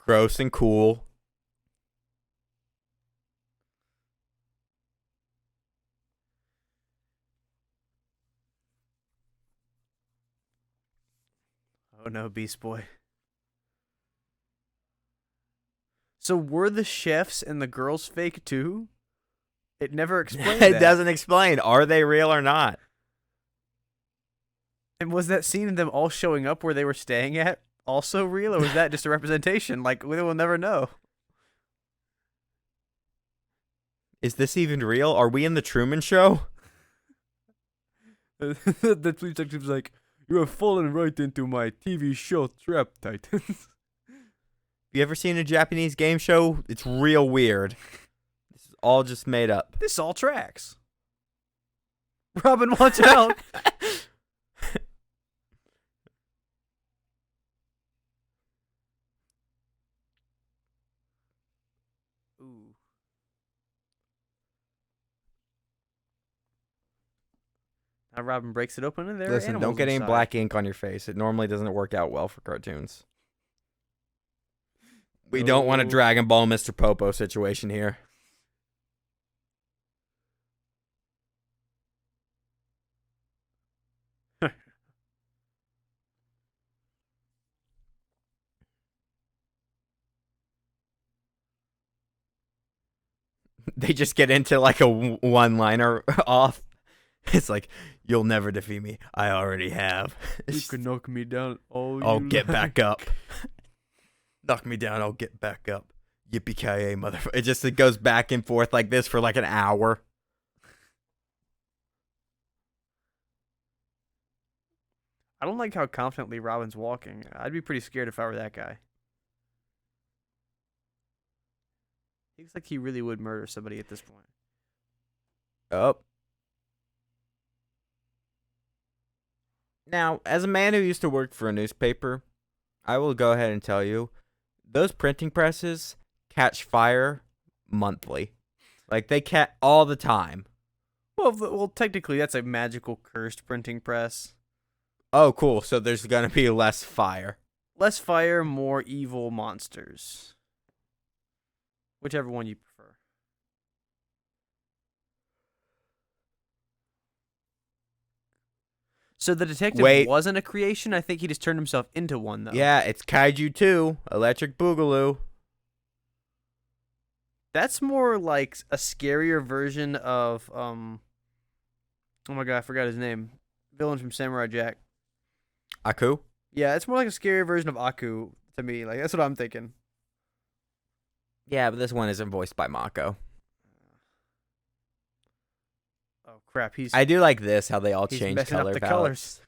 Gross and cool. Oh no, Beast Boy. So were the chefs and the girls fake too? It never explained It that. doesn't explain. Are they real or not? And was that scene of them all showing up where they were staying at also real, or was that just a representation? Like, we will never know. Is this even real? Are we in the Truman Show? The police detective's like, you have fallen right into my TV show trap, Titans. You ever seen a Japanese game show? It's real weird. This is all just made up. This all tracks. Robin, watch out. Ooh. Now Robin breaks it open and there are Listen, animals don't get any inside. black ink on your face. It normally doesn't work out well for cartoons. We don't want a No. Dragon Ball Mr. Popo situation here. They just get into like a one-liner off. It's like, you'll never defeat me. I already have. You can knock me down all I'll you get like. back up. Knock me down, I'll get back up. Yippee-ki-yay, motherfucker. It goes back and forth like this for like an hour. I don't like how confidently Robin's walking. I'd be pretty scared if I were that guy. He looks like he really would murder somebody at this point. Oh. Now, as a man who used to work for a newspaper, I will go ahead and tell you, those printing presses catch fire monthly. Like, they catch all the time. Well, technically, that's a magical cursed printing press. Oh, cool. So there's going to be less fire. Less fire, more evil monsters. Whichever one you prefer. So the detective wasn't a creation? I think he just turned himself into one, though. Yeah, it's Kaiju 2, Electric Boogaloo. That's more like a scarier version of, oh my god, I forgot his name. Villain from Samurai Jack. Aku? Yeah, it's more like a scarier version of Aku to me. Like, that's what I'm thinking. Yeah, but this one isn't voiced by Mako. Oh crap, I do like this, how they all he's change messing color up the palettes. colors.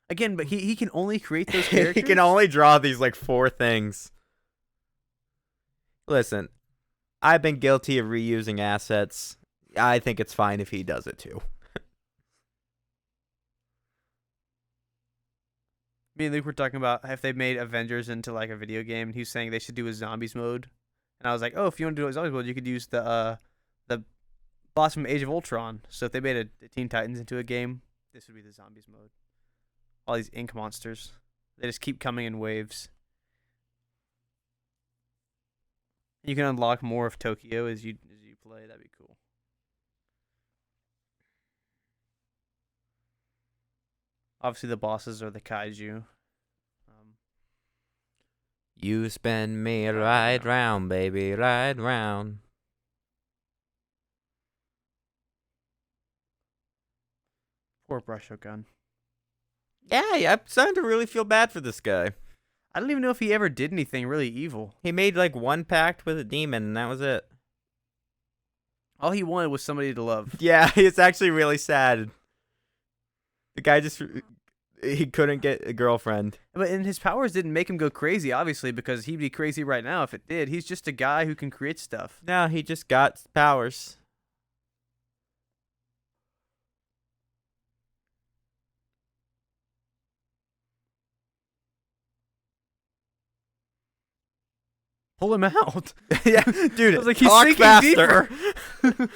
Again, but he can only create those characters. He can only draw these like 4 things. Listen, I've been guilty of reusing assets. I think it's fine if he does it too. Me and Luke were talking about if they made Avengers into like a video game, and he was saying they should do a zombies mode. And I was like, oh, if you want to do a zombies mode, you could use the boss from Age of Ultron. So if they made a Teen Titans into a game, this would be the zombies mode. All these ink monsters, they just keep coming in waves. You can unlock more of Tokyo as you play. That'd be cool. Obviously, the bosses are the kaiju. You spin me right round, baby, right round. Poor Brushogun. Yeah, I'm starting to really feel bad for this guy. I don't even know if he ever did anything really evil. He made like one pact with a demon, and that was it. All he wanted was somebody to love. Yeah, it's actually really sad. The guy just he couldn't get a girlfriend. But and his powers didn't make him go crazy, obviously, because he'd be crazy right now if it did. He's just a guy who can create stuff. No, he just got powers. Pull him out. Yeah, dude, I was like, he's talk sinking faster. deeper.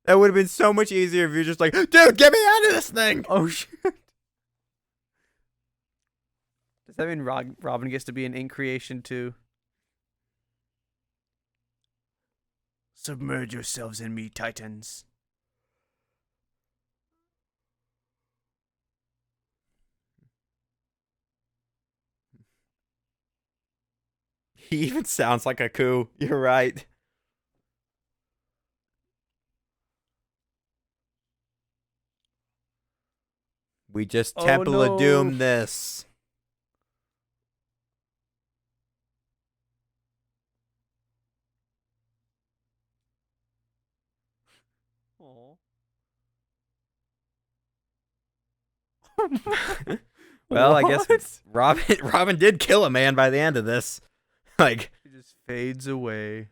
That would have been so much easier if you're just like, dude, get me out of this thing. Oh shit. Does that mean Robin gets to be an ink creation too? Submerge yourselves in me, Titans. He even sounds like a coup. You're right. We just Oh, Temple of no. Doom this. Well, I guess Robin did kill a man by the end of this. Like, It just fades away.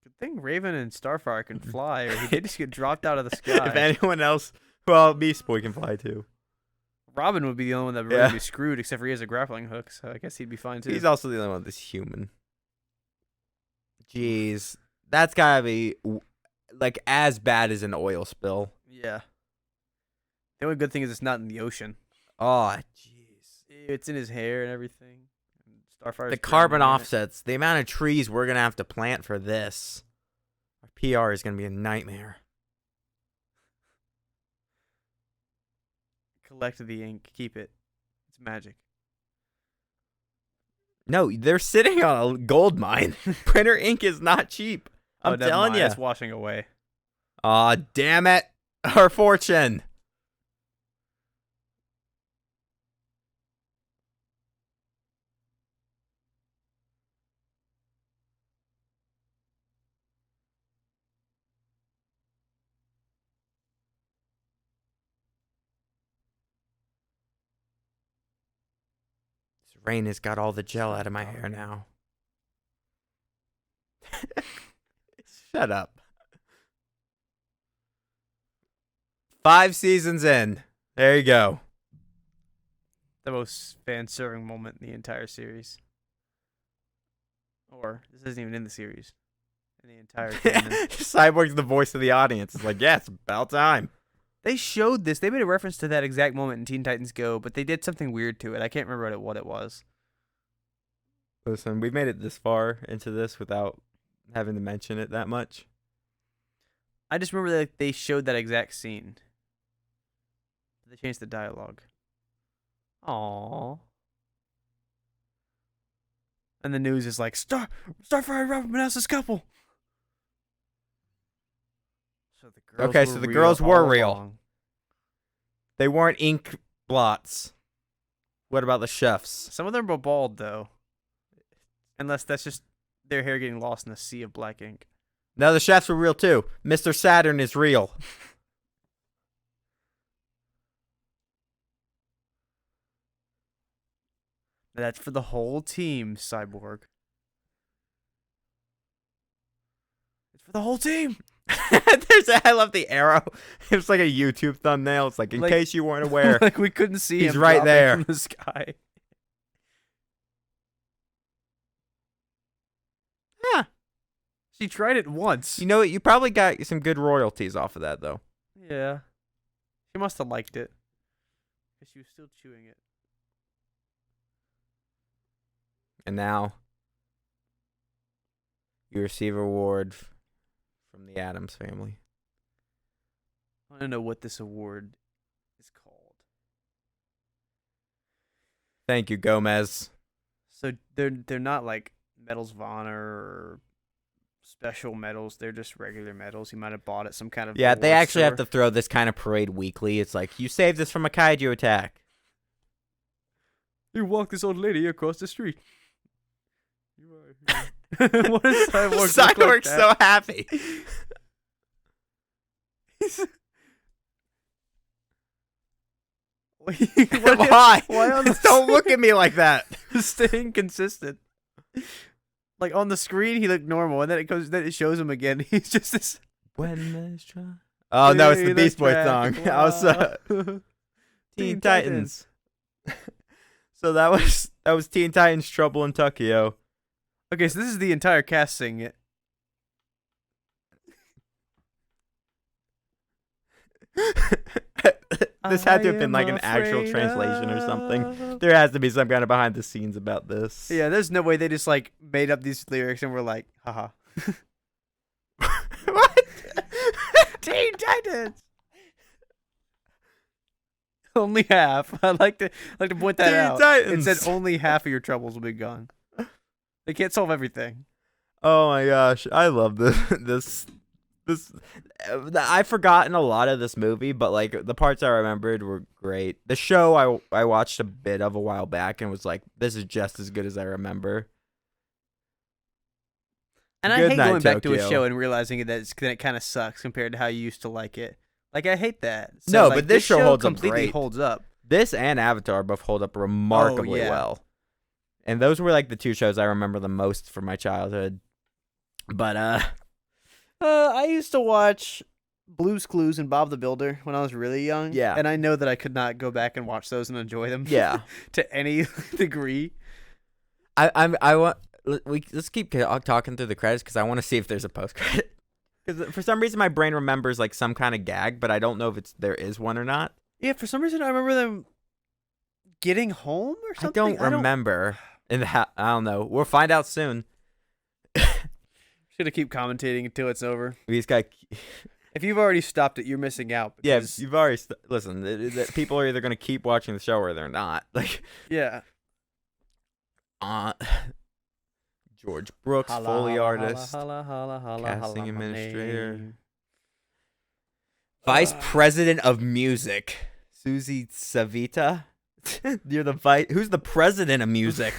Good thing Raven and Starfire can fly, or they just get dropped out of the sky. if anyone else, well, Beast Boy can fly too. Robin would be the only one that would really be screwed, except for he has a grappling hook, so I guess he'd be fine too. He's also the only one that's human. Jeez, that's gotta be like as bad as an oil spill. Yeah. The only good thing is it's not in the ocean. Oh, jeez. It's in his hair and everything. Starfire. The carbon offsets, the amount of trees we're gonna have to plant for this. Our PR is gonna be a nightmare. Collect the ink. Keep it. It's magic. No, they're sitting on a gold mine. Printer ink is not cheap. I'm telling you. It's washing away. Aw, damn it. Our fortune. This rain has got all the gel out of my hair now. Shut up. 5 seasons in. There you go. The most fan-serving moment in the entire series. Or, this isn't even in the series. In the entire canon. Cyborg's the voice of the audience. It's like, yeah, it's about time. They showed this. They made a reference to that exact moment in Teen Titans Go, but they did something weird to it. I can't remember what it was. Listen, we've made it this far into this without having to mention it that much. I just remember that they showed that exact scene. They changed the dialogue. Aww. And the news is like, Starfire and Robin Manassas couple. So the girls Okay, were so the real girls were all real. along. They weren't ink blots. What about the chefs? Some of them were bald, though. Unless that's just their hair getting lost in a sea of black ink. No, the chefs were real too. Mr. Saturn is real. That's for the whole team, Cyborg. It's for the whole team. I love the arrow. It's like a YouTube thumbnail. It's like, in Like- case you weren't aware. Like we couldn't see He's him right dropping there. from the sky. Huh. She tried it once. You know what? You probably got some good royalties off of that, though. Yeah. She must have liked it. Because she was still chewing it. And now you receive a reward from the Addams family. I want to know what this award is called. Thank you, Gomez. So they're not like medals of honor or special medals. They're just regular medals. You might have bought at some kind of Yeah, they award actually have store. to throw this kind of parade weekly. It's like, you saved us from a kaiju attack. You walk this old lady across the street. You are here. What does Cyborg look like Cyborg's so happy. Why? Why? Why on the Don't look at me like that. staying consistent? Like on the screen, he looked normal, and then it shows him again. He's just this. When there's try. Oh no, it's the Beast Boy song. I was Teen Teen Titans. So that was Teen Titans Trouble in Tokyo. Okay, so this is the entire cast singing it. This had to have been like an actual translation or something. There has to be some kind of behind the scenes about this. Yeah, there's no way they just like made up these lyrics and were like, haha. What? Teen Titans. Only half. I like to point that Teen out. Titans. It said only half of your troubles will be gone. They can't solve everything. Oh my gosh, I love this. I've forgotten a lot of this movie, but like the parts I remembered were great. The show I watched a bit of a while back and was like, this is just as good as I remember. And I Good hate night, going back to a Tokyo. show and realizing that it kind of sucks compared to how you used to like it. Like I hate that. So, No, like, but this show holds up completely great. holds up. This and Avatar both hold up remarkably yeah. well. And those were like the two shows I remember the most from my childhood. But I used to watch Blue's Clues and Bob the Builder when I was really young. Yeah. And I know that I could not go back and watch those and enjoy them. yeah. To any degree. I want let's keep talking through the credits because I want to see if there's a post credit. Because for some reason my brain remembers like some kind of gag, but I don't know if there is one or not. Yeah, for some reason I remember them getting home or something. I don't remember. I don't know. We'll find out soon. Should have keep commentating until it's over. We just got. If you've already stopped it, you're missing out. Yeah, Because, you've already listen. People are either gonna keep watching the show or they're not. Like, yeah. George Brooks, Holla, Foley holla, artist, holla, holla, holla, casting holla, my administrator. name. Vice President of Music, Susie Savita. You're the Who's the president of music?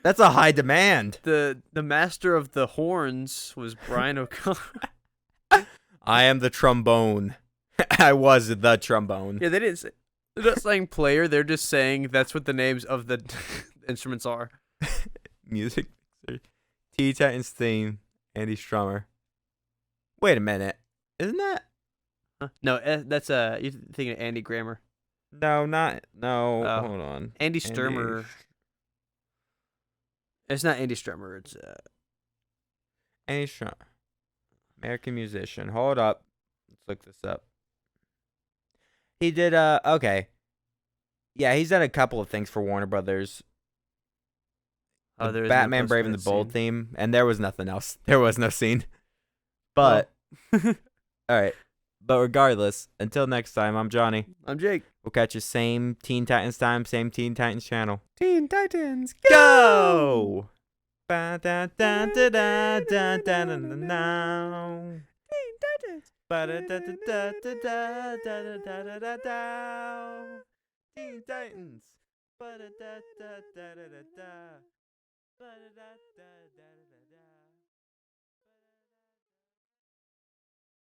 That's a high demand. The master of the horns was Brian O'Connor. I am the trombone. I was the trombone. Yeah, they're not saying player. They're just saying that's what the names of the instruments are. Music. Teen Titans theme. Andy Strummer. Wait a minute. Isn't that? Huh? No, that's you're thinking of Andy Grammer. No, not. No. Oh. Hold on. Andy Sturmer. It's not Andy Strummer. It's Andy Strummer. American musician. Hold up. Let's look this up. He did. Okay. Yeah, he's done a couple of things for Warner Brothers. oh, there is Batman no Brave and the post-credit Bold theme, and there was nothing else. There was no scene. But all right. But regardless, until next time, I'm Johnny. I'm Jake. We'll catch you same Teen Titans time, same Teen Titans channel. Teen Titans, Go! Ba-da-da-da-da-da-da-da-da-da. Teen Titans. Ba-da-da-da-da-da-da-da-da-da-da. Teen Titans. Ba-da-da-da-da-da-da-da. Ba-da-da-da-da-da-da.